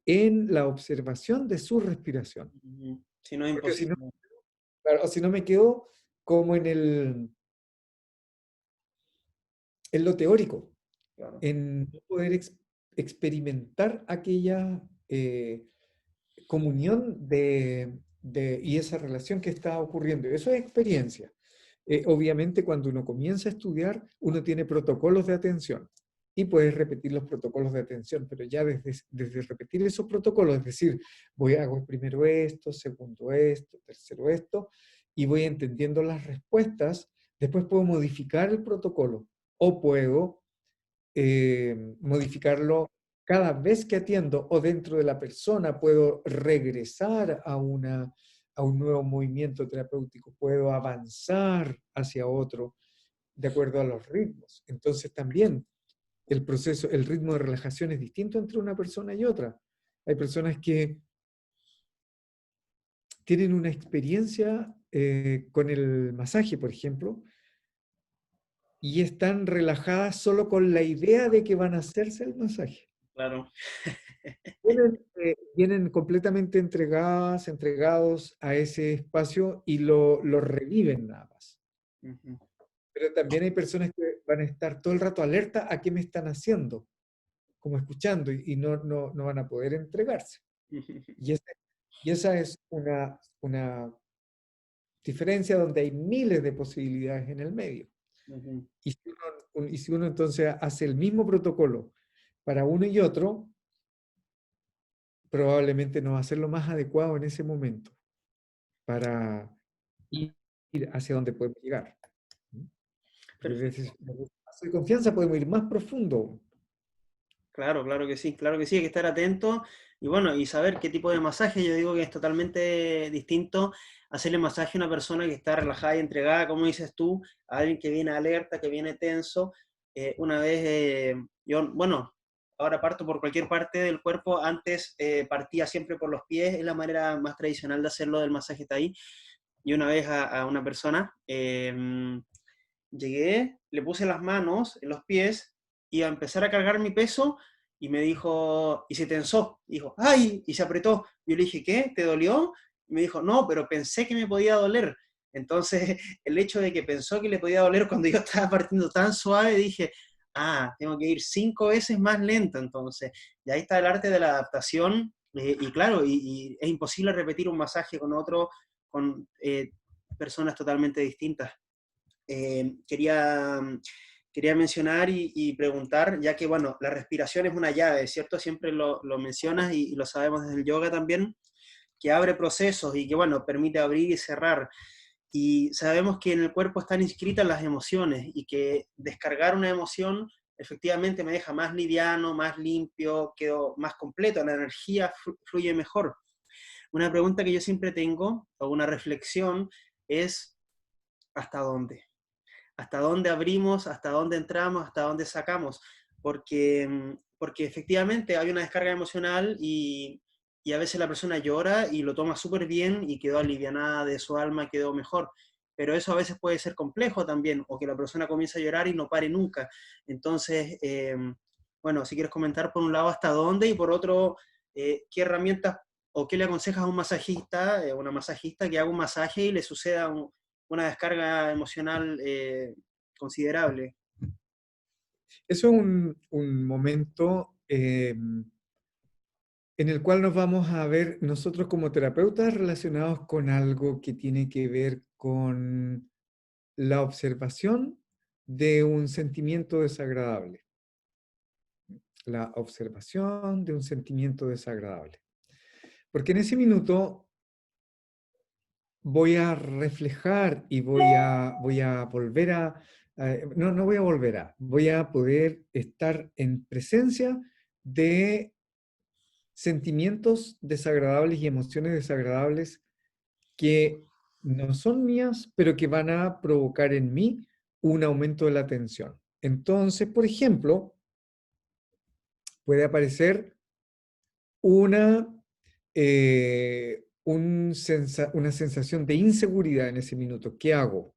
en la observación de su respiración. Ujú. Si no es Porque si no, imposible. claro, o si no me quedo como en lo teórico, Claro. en no poder experimentar aquella comunión y esa relación que está ocurriendo. Eso es experiencia. Obviamente, cuando uno comienza a estudiar, uno tiene protocolos de atención y puedes repetir los protocolos de atención, pero ya desde repetir esos protocolos, es decir, hago primero esto, segundo esto, tercero esto, y voy entendiendo las respuestas, después puedo modificar el protocolo o puedo modificarlo cada vez que atiendo o dentro de la persona, puedo regresar a un nuevo movimiento terapéutico, puedo avanzar hacia otro de acuerdo a los ritmos. Entonces también el proceso, el ritmo de relajación es distinto entre una persona y otra. Hay personas que tienen una experiencia con el masaje, por ejemplo, y están relajadas solo con la idea de que van a hacerse el masaje. Claro. Vienen completamente entregados a ese espacio y lo reviven nada más. Ujú. Pero también hay personas que van a estar todo el rato alerta a qué me están haciendo, como escuchando, y no van a poder entregarse. Y esa es una diferencia donde hay miles de posibilidades en el medio. Ujú. Y si uno entonces hace el mismo protocolo para uno y otro, probablemente no va a ser lo más adecuado en ese momento para ir hacia donde podemos llegar. Porque desde Perfecto. el espacio de confianza podemos ir más profundo. Claro, claro que sí, hay que estar atento y bueno, y saber qué tipo de masaje. Yo digo que es totalmente distinto hacerle masaje a una persona que está relajada y entregada, como dices tú, a alguien que viene alerta, que viene tenso. Una vez, yo, bueno, ahora parto por cualquier parte del cuerpo, antes partía siempre por los pies, es la manera más tradicional de hacerlo del masaje está ahí. Y una vez a una persona, llegué, le puse las manos en los pies y a empezar a cargar mi peso y me dijo, y se tensó, dijo, ¡ay! Y se apretó. Yo le dije, ¿qué? ¿Te dolió? Y me dijo, no, pero pensé que me podía doler. Entonces, el hecho de que pensó que le podía doler cuando yo estaba partiendo tan suave, dije, tengo que ir 5 veces más lento entonces. Y ahí está el arte de la adaptación, Y claro, y es imposible repetir un masaje con otro, con personas totalmente distintas. Quería, quería mencionar y preguntar, ya que, bueno, la respiración es una llave, ¿cierto? Siempre lo mencionas y lo sabemos desde el yoga también, que abre procesos y que, bueno, permite abrir y cerrar. Y sabemos que en el cuerpo están inscritas las emociones y que descargar una emoción efectivamente me deja más liviano, más limpio, quedo más completo, la energía fluye mejor. Una pregunta que yo siempre tengo, o una reflexión, es ¿hasta dónde? ¿Hasta dónde abrimos? ¿Hasta dónde entramos? ¿Hasta dónde sacamos? Porque efectivamente hay una descarga emocional y a veces la persona llora y lo toma súper bien y quedó alivianada de su alma, quedó mejor. Pero eso a veces puede ser complejo también, o que la persona comience a llorar y no pare nunca. Entonces, bueno, si quieres comentar por un lado hasta dónde y por otro, qué herramientas o qué le aconsejas a un masajista, una masajista que haga un masaje y le suceda una descarga emocional considerable. Eso es un momento en el cual nos vamos a ver nosotros como terapeutas relacionados con algo que tiene que ver con la observación de un sentimiento desagradable. La observación de un sentimiento desagradable. Porque en ese minuto voy a reflejar y voy a volver no voy a volver voy a poder estar en presencia de sentimientos desagradables y emociones desagradables que no son mías, pero que van a provocar en mí un aumento de la tensión. Entonces, por ejemplo, puede aparecer una, una sensación de inseguridad en ese minuto. ¿Qué hago?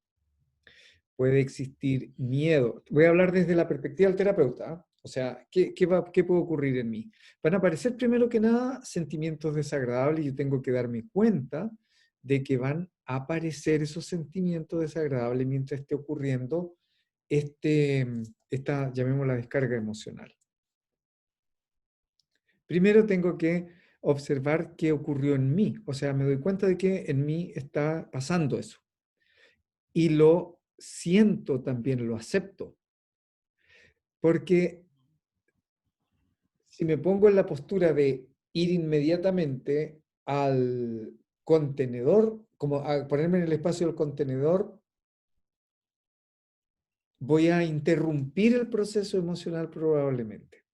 Puede existir miedo. Voy a hablar desde la perspectiva del terapeuta. ¿Ah? O sea, ¿qué puede ocurrir en mí? Van a aparecer primero que nada sentimientos desagradables y yo tengo que darme cuenta de que van a aparecer esos sentimientos desagradables mientras esté ocurriendo esta, llamémosla, descarga emocional. Primero tengo que observar qué ocurrió en mí. O sea, me doy cuenta de que en mí está pasando eso. Y lo siento también, lo acepto. Porque si me pongo en la postura de ir inmediatamente al contenedor, como a ponerme en el espacio del contenedor, voy a interrumpir el proceso emocional probablemente.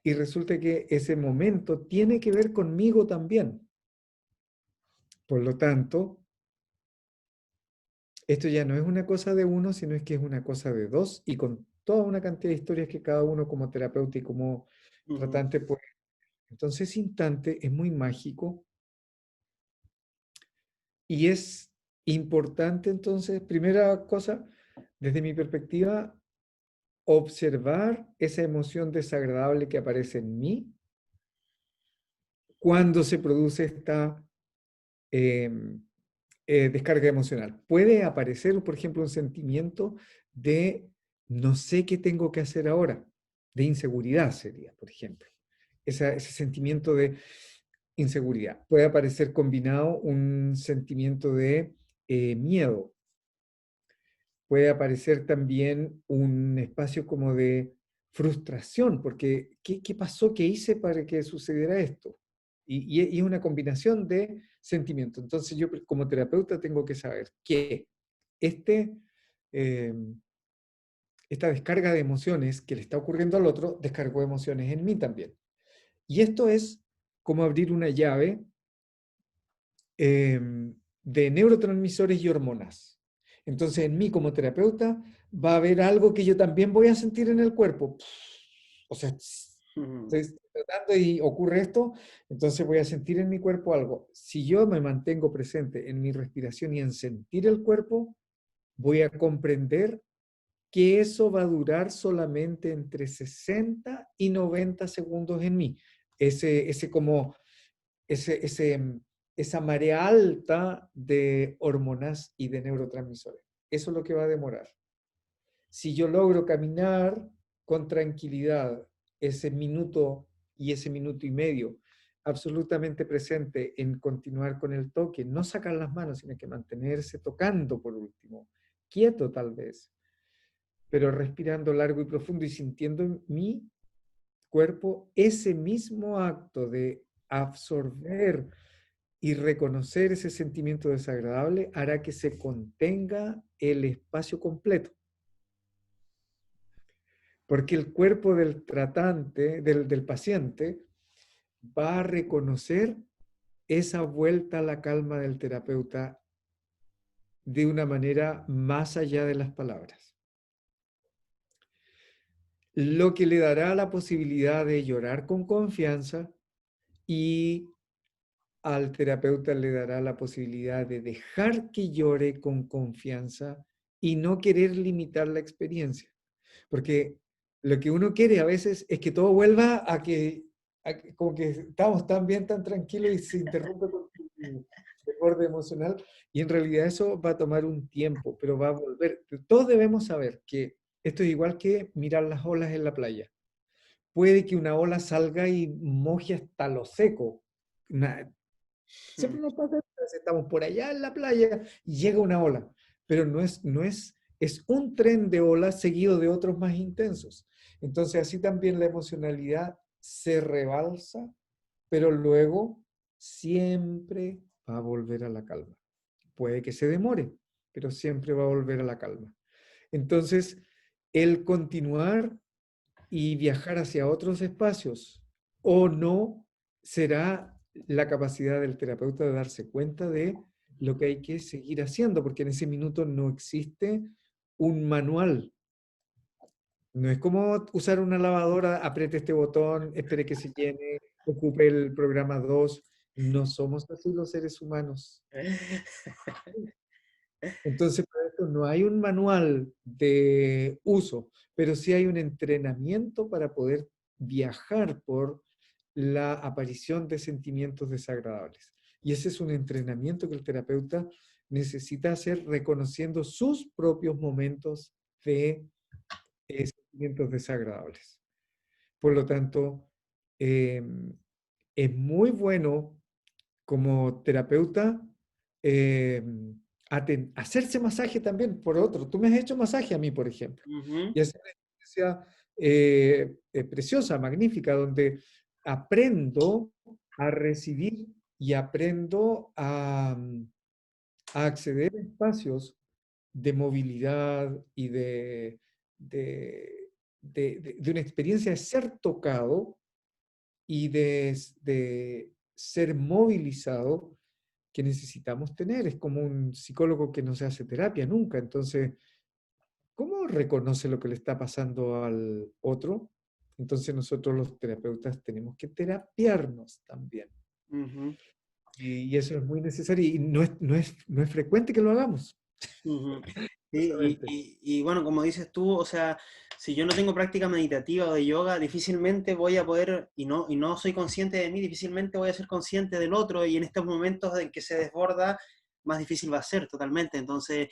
Y resulta que ese momento tiene que ver conmigo también. Por lo tanto, esto ya no es una cosa de uno, sino es que es una cosa de dos y con toda una cantidad de historias que cada uno como terapeuta y como Uh -huh. tratante puede. Entonces, ese instante es muy mágico y es importante, entonces, primera cosa, desde mi perspectiva, observar esa emoción desagradable que aparece en mí cuando se produce esta eh, descarga emocional. Puede aparecer, por ejemplo, un sentimiento de no sé qué tengo que hacer ahora, de inseguridad sería, por ejemplo. Ese sentimiento de inseguridad. Puede aparecer combinado un sentimiento de miedo. Puede aparecer también un espacio como de frustración, porque ¿qué pasó? ¿Qué hice para que sucediera esto? Y es una combinación de sentimientos. Entonces yo como terapeuta tengo que saber que este, eh, esta descarga de emociones que le está ocurriendo al otro, descargó emociones en mí también. Y esto es como abrir una llave de neurotransmisores y hormonas. Entonces, en mí como terapeuta va a haber algo que yo también voy a sentir en el cuerpo. O sea, Uh -huh. estoy tratando y ocurre esto, entonces voy a sentir en mi cuerpo algo. Si yo me mantengo presente en mi respiración y en sentir el cuerpo, voy a comprender que eso va a durar solamente entre 60 y 90 segundos en mí. Ese como ese, ese, esa marea alta de hormonas y de neurotransmisores. Eso es lo que va a demorar. Si yo logro caminar con tranquilidad ese minuto y ese minuto y medio, absolutamente presente en continuar con el toque, no sacar las manos, sino que mantenerse tocando por último, quieto tal vez, pero respirando largo y profundo y sintiendo en mi cuerpo ese mismo acto de absorber y reconocer ese sentimiento desagradable hará que se contenga el espacio completo. Porque el cuerpo del tratante, del paciente, va a reconocer esa vuelta a la calma del terapeuta de una manera más allá de las palabras. Lo que le dará la posibilidad de llorar con confianza y al terapeuta le dará la posibilidad de dejar que llore con confianza y no querer limitar la experiencia. Porque lo que uno quiere a veces es que todo vuelva a que como que estamos tan bien, tan tranquilos y se interrumpe con tu desborde emocional. Y en realidad eso va a tomar un tiempo, pero va a volver. Todos debemos saber que esto es igual que mirar las olas en la playa. Puede que una ola salga y moje hasta lo seco. Siempre nos pasa, estamos por allá en la playa y llega una ola, pero es un tren de olas seguido de otros más intensos. Entonces así también la emocionalidad se rebalsa, pero luego siempre va a volver a la calma. Puede que se demore, pero siempre va a volver a la calma. Entonces, el continuar y viajar hacia otros espacios o no será la capacidad del terapeuta de darse cuenta de lo que hay que seguir haciendo, porque en ese minuto no existe un manual. No es como usar una lavadora, apriete este botón, espere que se llene, ocupe el programa 2. No somos así los seres humanos. Entonces, para esto no hay un manual de uso, pero sí hay un entrenamiento para poder viajar por la aparición de sentimientos desagradables. Y ese es un entrenamiento que el terapeuta necesita hacer reconociendo sus propios momentos de sentimientos desagradables. Por lo tanto, eh, es muy bueno como terapeuta eh, hacerse masaje también por otro. Tú me has hecho masaje a mí, por ejemplo. Ujú. Y es una experiencia preciosa, magnífica, donde aprendo a recibir y aprendo a acceder a espacios de movilidad y de una experiencia de ser tocado y de ser movilizado que necesitamos tener. Es como un psicólogo que no se hace terapia nunca. Entonces, ¿cómo reconoce lo que le está pasando al otro? Entonces nosotros los terapeutas tenemos que terapiarnos también. Ujú. Y eso es muy necesario y no es frecuente que lo hagamos. Ujú. Sí, Justamente. y bueno, como dices tú, o sea, si yo no tengo práctica meditativa o de yoga, difícilmente voy a poder, y no soy consciente de mí, difícilmente voy a ser consciente del otro, y en estos momentos en que se desborda, más difícil va a ser totalmente. Entonces,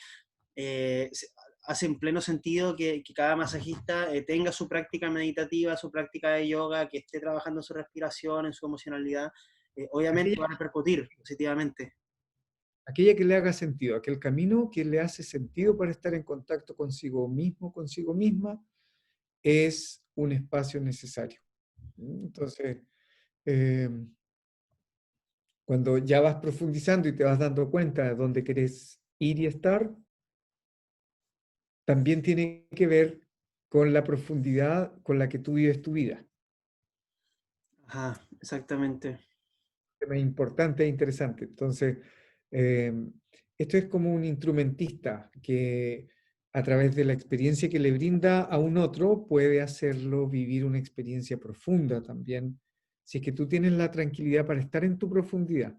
hace en pleno sentido que cada masajista tenga su práctica meditativa, su práctica de yoga, que esté trabajando en su respiración, en su emocionalidad, obviamente Aquella, va a repercutir positivamente. aquella que le haga sentido, aquel camino que le hace sentido para estar en contacto consigo mismo, consigo misma, es un espacio necesario. Entonces, eh, cuando ya vas profundizando y te vas dando cuenta de dónde querés ir y estar, también tiene que ver con la profundidad con la que tú vives tu vida. Ajá, exactamente. Tema importante e interesante. Entonces, eh, esto es como un instrumentista que a través de la experiencia que le brinda a un otro puede hacerlo vivir una experiencia profunda también, si es que tú tienes la tranquilidad para estar en tu profundidad.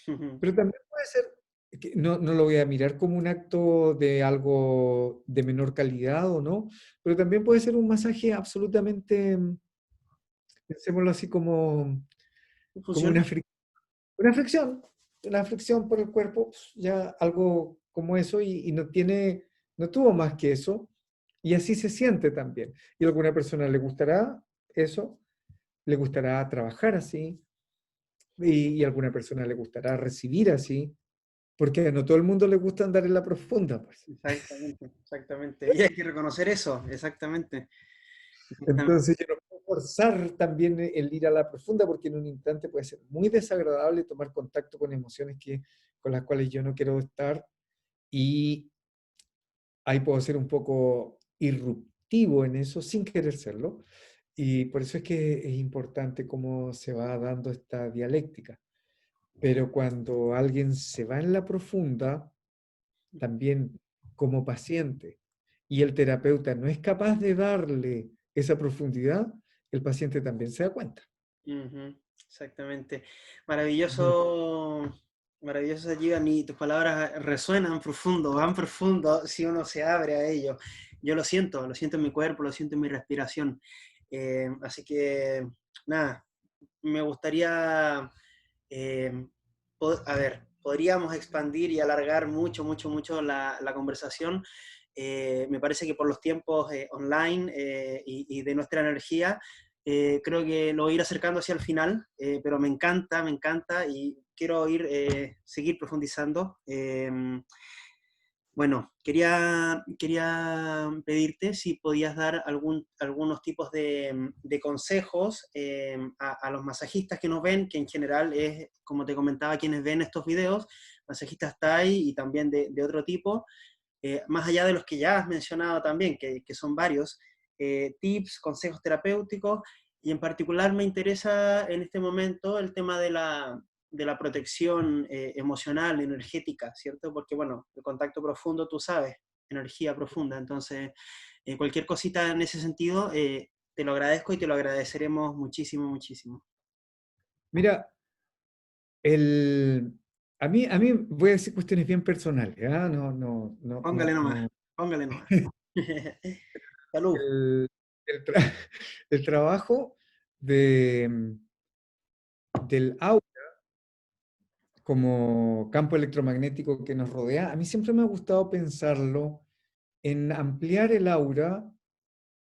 Ujú. Pero también puede ser, que no lo voy a mirar como un acto de algo de menor calidad o no, pero también puede ser un masaje absolutamente, pensémoslo así como Funciona. una fricción, una fricción por el cuerpo, pues, ya algo como eso y no tuvo más que eso, y así se siente también. Y a alguna persona le gustará eso, le gustará trabajar así, y a alguna persona le gustará recibir así, porque no todo el mundo le gusta andar en la profunda, pues. Exactamente, exactamente. Y hay que reconocer eso, exactamente. Exactamente. Entonces yo no puedo forzar también el ir a la profunda porque en un instante puede ser muy desagradable tomar contacto con emociones con las cuales yo no quiero estar y ahí puedo ser un poco irruptivo en eso sin querer serlo. Y por eso es que es importante cómo se va dando esta dialéctica. Pero cuando alguien se va en la profunda, también como paciente, y el terapeuta no es capaz de darle esa profundidad, el paciente también se da cuenta. Ujú, exactamente. Ujú. Maravilloso, maravilloso, Giovanni. Y tus palabras resuenan profundo, van profundo si uno se abre a ello. Yo lo siento en mi cuerpo, lo siento en mi respiración. Así que, nada, me gustaría, eh, a ver, podríamos expandir y alargar mucho, mucho, mucho la conversación. Me parece que por los tiempos online y de nuestra energía, creo que lo voy a ir acercando hacia el final, pero me encanta y quiero ir, seguir profundizando. Bueno, quería pedirte si podías dar algunos tipos de consejos a los masajistas que nos ven, que en general es, como te comentaba, quienes ven estos videos, masajistas Thai y también de otro tipo, más allá de los que ya has mencionado también, que son varios, tips, consejos terapéuticos, y en particular me interesa en este momento el tema de la protección emocional, energética, ¿cierto? Porque, bueno, el contacto profundo, tú sabes, energía profunda, entonces cualquier cosita en ese sentido, te lo agradezco y te lo agradeceremos muchísimo, muchísimo. Mira, a mí voy a decir cuestiones bien personales, ¿ah? No, no, no, Póngale no, nomás, no. póngale nomás. Salud. El, el tra- el trabajo de, del aura como campo electromagnético que nos rodea, a mí siempre me ha gustado pensarlo en ampliar el aura,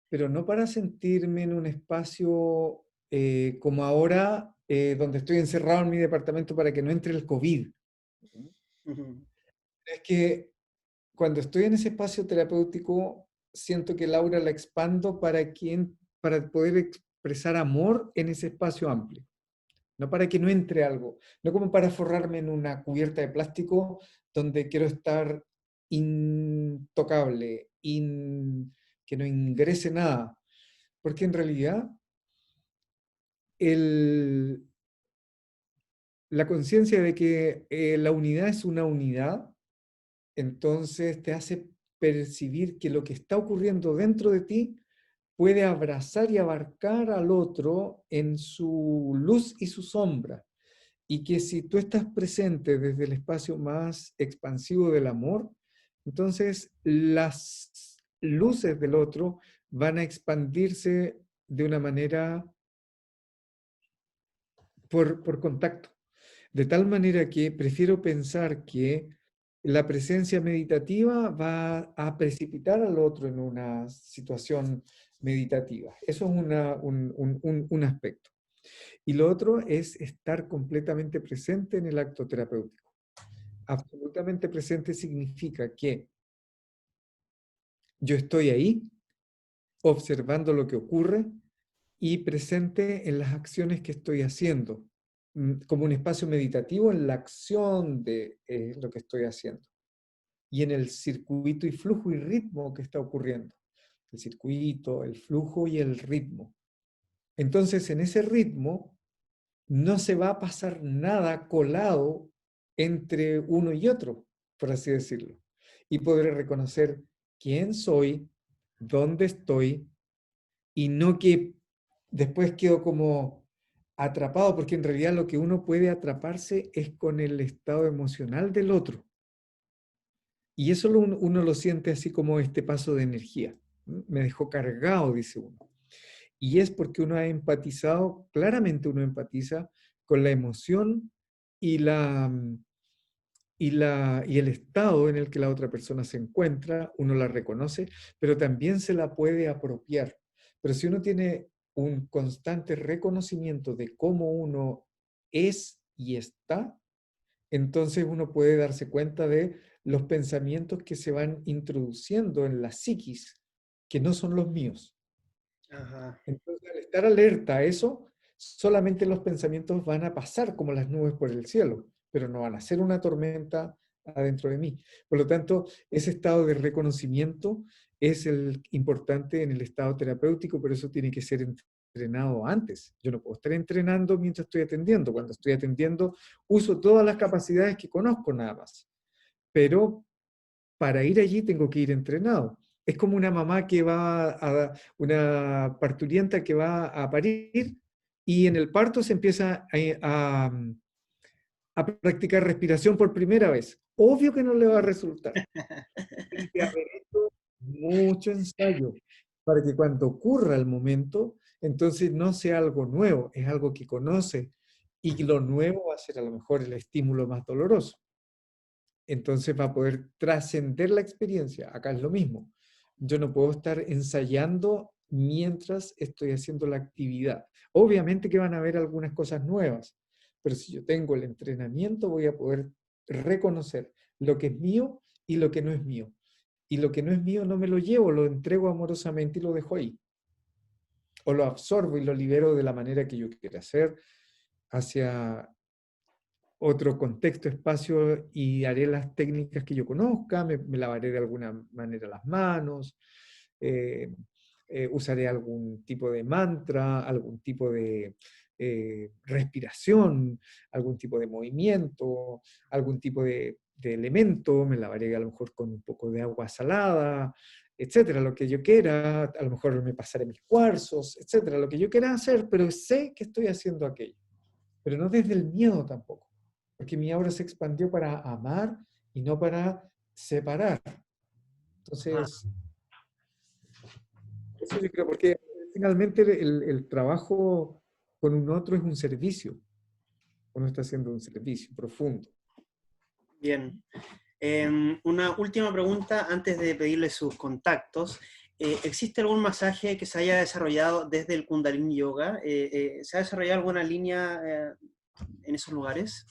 pero no para sentirme en un espacio como ahora, donde estoy encerrado en mi departamento para que no entre el COVID. Ujú. Es que cuando estoy en ese espacio terapéutico, siento que el aura la expando para poder expresar amor en ese espacio amplio, no para que no entre algo, no como para forrarme en una cubierta de plástico donde quiero estar intocable, que no ingrese nada, porque en realidad el, la conciencia de que la unidad es una unidad, entonces te hace percibir que lo que está ocurriendo dentro de ti puede abrazar y abarcar al otro en su luz y su sombra. Y que si tú estás presente desde el espacio más expansivo del amor, entonces las luces del otro van a expandirse de una manera por contacto. De tal manera que prefiero pensar que la presencia meditativa va a precipitar al otro en una situación meditativa. Eso es un aspecto. Y lo otro es estar completamente presente en el acto terapéutico. Absolutamente presente significa que yo estoy ahí observando lo que ocurre y presente en las acciones que estoy haciendo, como un espacio meditativo en la acción de lo que estoy haciendo y en el circuito y flujo y ritmo que está ocurriendo. El circuito, el flujo y el ritmo. Entonces, en ese ritmo no se va a pasar nada colado entre uno y otro, por así decirlo. Y podré reconocer quién soy, dónde estoy, y no que después quedo como atrapado, porque en realidad lo que uno puede atraparse es con el estado emocional del otro. Y eso uno lo siente así como este paso de energía. Me dejó cargado, dice uno. Y es porque uno ha empatizado, claramente uno empatiza con la emoción y, y el estado en el que la otra persona se encuentra, uno la reconoce, pero también se la puede apropiar. Pero si uno tiene un constante reconocimiento de cómo uno es y está, entonces uno puede darse cuenta de los pensamientos que se van introduciendo en la psiquis, que no son los míos. Ajá. Entonces, al estar alerta a eso, solamente los pensamientos van a pasar como las nubes por el cielo, pero no van a ser una tormenta adentro de mí. Por lo tanto, ese estado de reconocimiento es el importante en el estado terapéutico, pero eso tiene que ser entrenado antes. Yo no puedo estar entrenando mientras estoy atendiendo. Cuando estoy atendiendo, uso todas las capacidades que conozco nada más. Pero para ir allí tengo que ir entrenado. Es como una mamá que una parturienta que va a parir y en el parto se empieza a practicar respiración por primera vez. Obvio que no le va a resultar. Tiene que haber hecho mucho ensayo para que cuando ocurra el momento, entonces no sea algo nuevo, es algo que conoce y lo nuevo va a ser a lo mejor el estímulo más doloroso. Entonces va a poder trascender la experiencia. Acá es lo mismo. Yo no puedo estar ensayando mientras estoy haciendo la actividad. Obviamente que van a haber algunas cosas nuevas, pero si yo tengo el entrenamiento voy a poder reconocer lo que es mío y lo que no es mío. Y lo que no es mío no me lo llevo, lo entrego amorosamente y lo dejo ahí. O lo absorbo y lo libero de la manera que yo quiera hacer hacia otro contexto, espacio y haré las técnicas que yo conozca, me lavaré de alguna manera las manos, eh, usaré algún tipo de mantra, algún tipo de respiración, algún tipo de movimiento, algún tipo de elemento, me lavaré a lo mejor con un poco de agua salada, etcétera, lo que yo quiera, a lo mejor me pasaré mis cuarzos, etcétera, lo que yo quiera hacer, pero sé que estoy haciendo aquello, pero no desde el miedo tampoco, porque mi aura se expandió para amar y no para separar. Ah, Entonces, eso yo creo, porque finalmente el trabajo con un otro es un servicio, uno está haciendo un servicio profundo. bien. Una última pregunta antes de pedirle sus contactos. ¿Existe algún masaje que se haya desarrollado desde el Kundalini Yoga? ¿Se ha desarrollado alguna línea en esos lugares?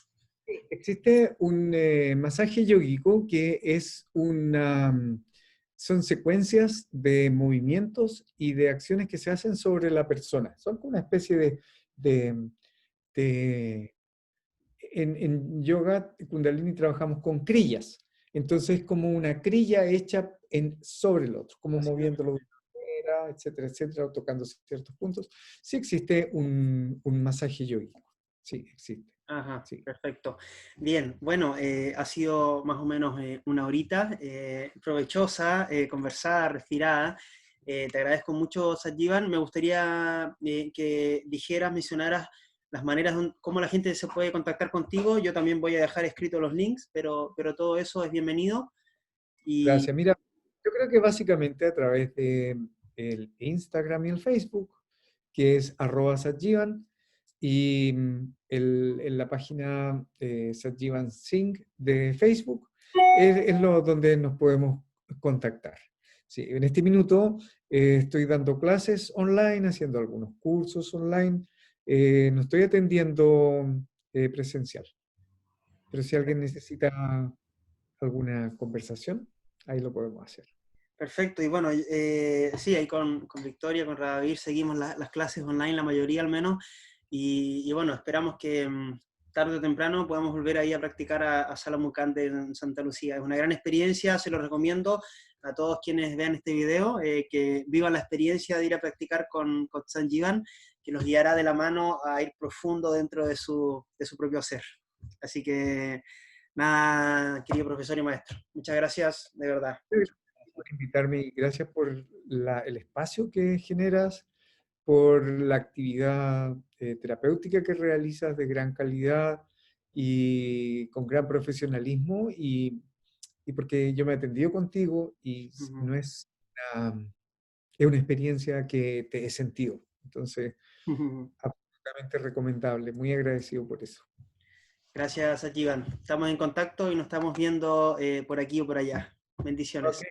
Existe un masaje yógico que es son secuencias de movimientos y de acciones que se hacen sobre la persona. Son como una especie de, de- en yoga Kundalini trabajamos con crillas. Entonces, como una crilla hecha sobre el otro, como Así que- moviéndolo de una manera, etcétera, etcétera, o tocando ciertos puntos. Sí existe un masaje yógico. Sí, existe. Ajá, Sí. perfecto. Bien, bueno, ha sido más o menos una horita provechosa, conversada, respirada. Te agradezco mucho, Sajivan. Me gustaría que dijeras, mencionaras las maneras cómo la gente se puede contactar contigo. Yo también voy a dejar escritos los links, pero todo eso es bienvenido. Y Gracias. Mira, yo creo que básicamente a través de el Instagram y el Facebook, que es @satjivan, y en la página Satjivan Singh de Facebook, es lo donde nos podemos contactar. Sí, en este minuto estoy dando clases online, haciendo algunos cursos online, no estoy atendiendo presencial, pero si alguien necesita alguna conversación, ahí lo podemos hacer. perfecto, y bueno, sí, ahí con Victoria, con Radavir, seguimos las clases online, la mayoría al menos, y bueno, esperamos que tarde o temprano podamos volver ahí a practicar a Salamucante en Santa Lucía. Es una gran experiencia, se lo recomiendo a todos quienes vean este video, que vivan la experiencia de ir a practicar con Sanjivan, que los guiará de la mano a ir profundo dentro de su propio ser. Así que, nada, querido profesor y maestro, muchas gracias, de verdad. Gracias por invitarme y gracias por el espacio que generas, por la actividad terapéutica que realizas de gran calidad y con gran profesionalismo y porque yo me he atendido contigo y Ujú. no es una experiencia que te he sentido. Entonces, absolutamente recomendable. Muy agradecido por eso. Gracias, Iván. Estamos en contacto y nos estamos viendo por aquí o por allá. Ok, Bendiciones.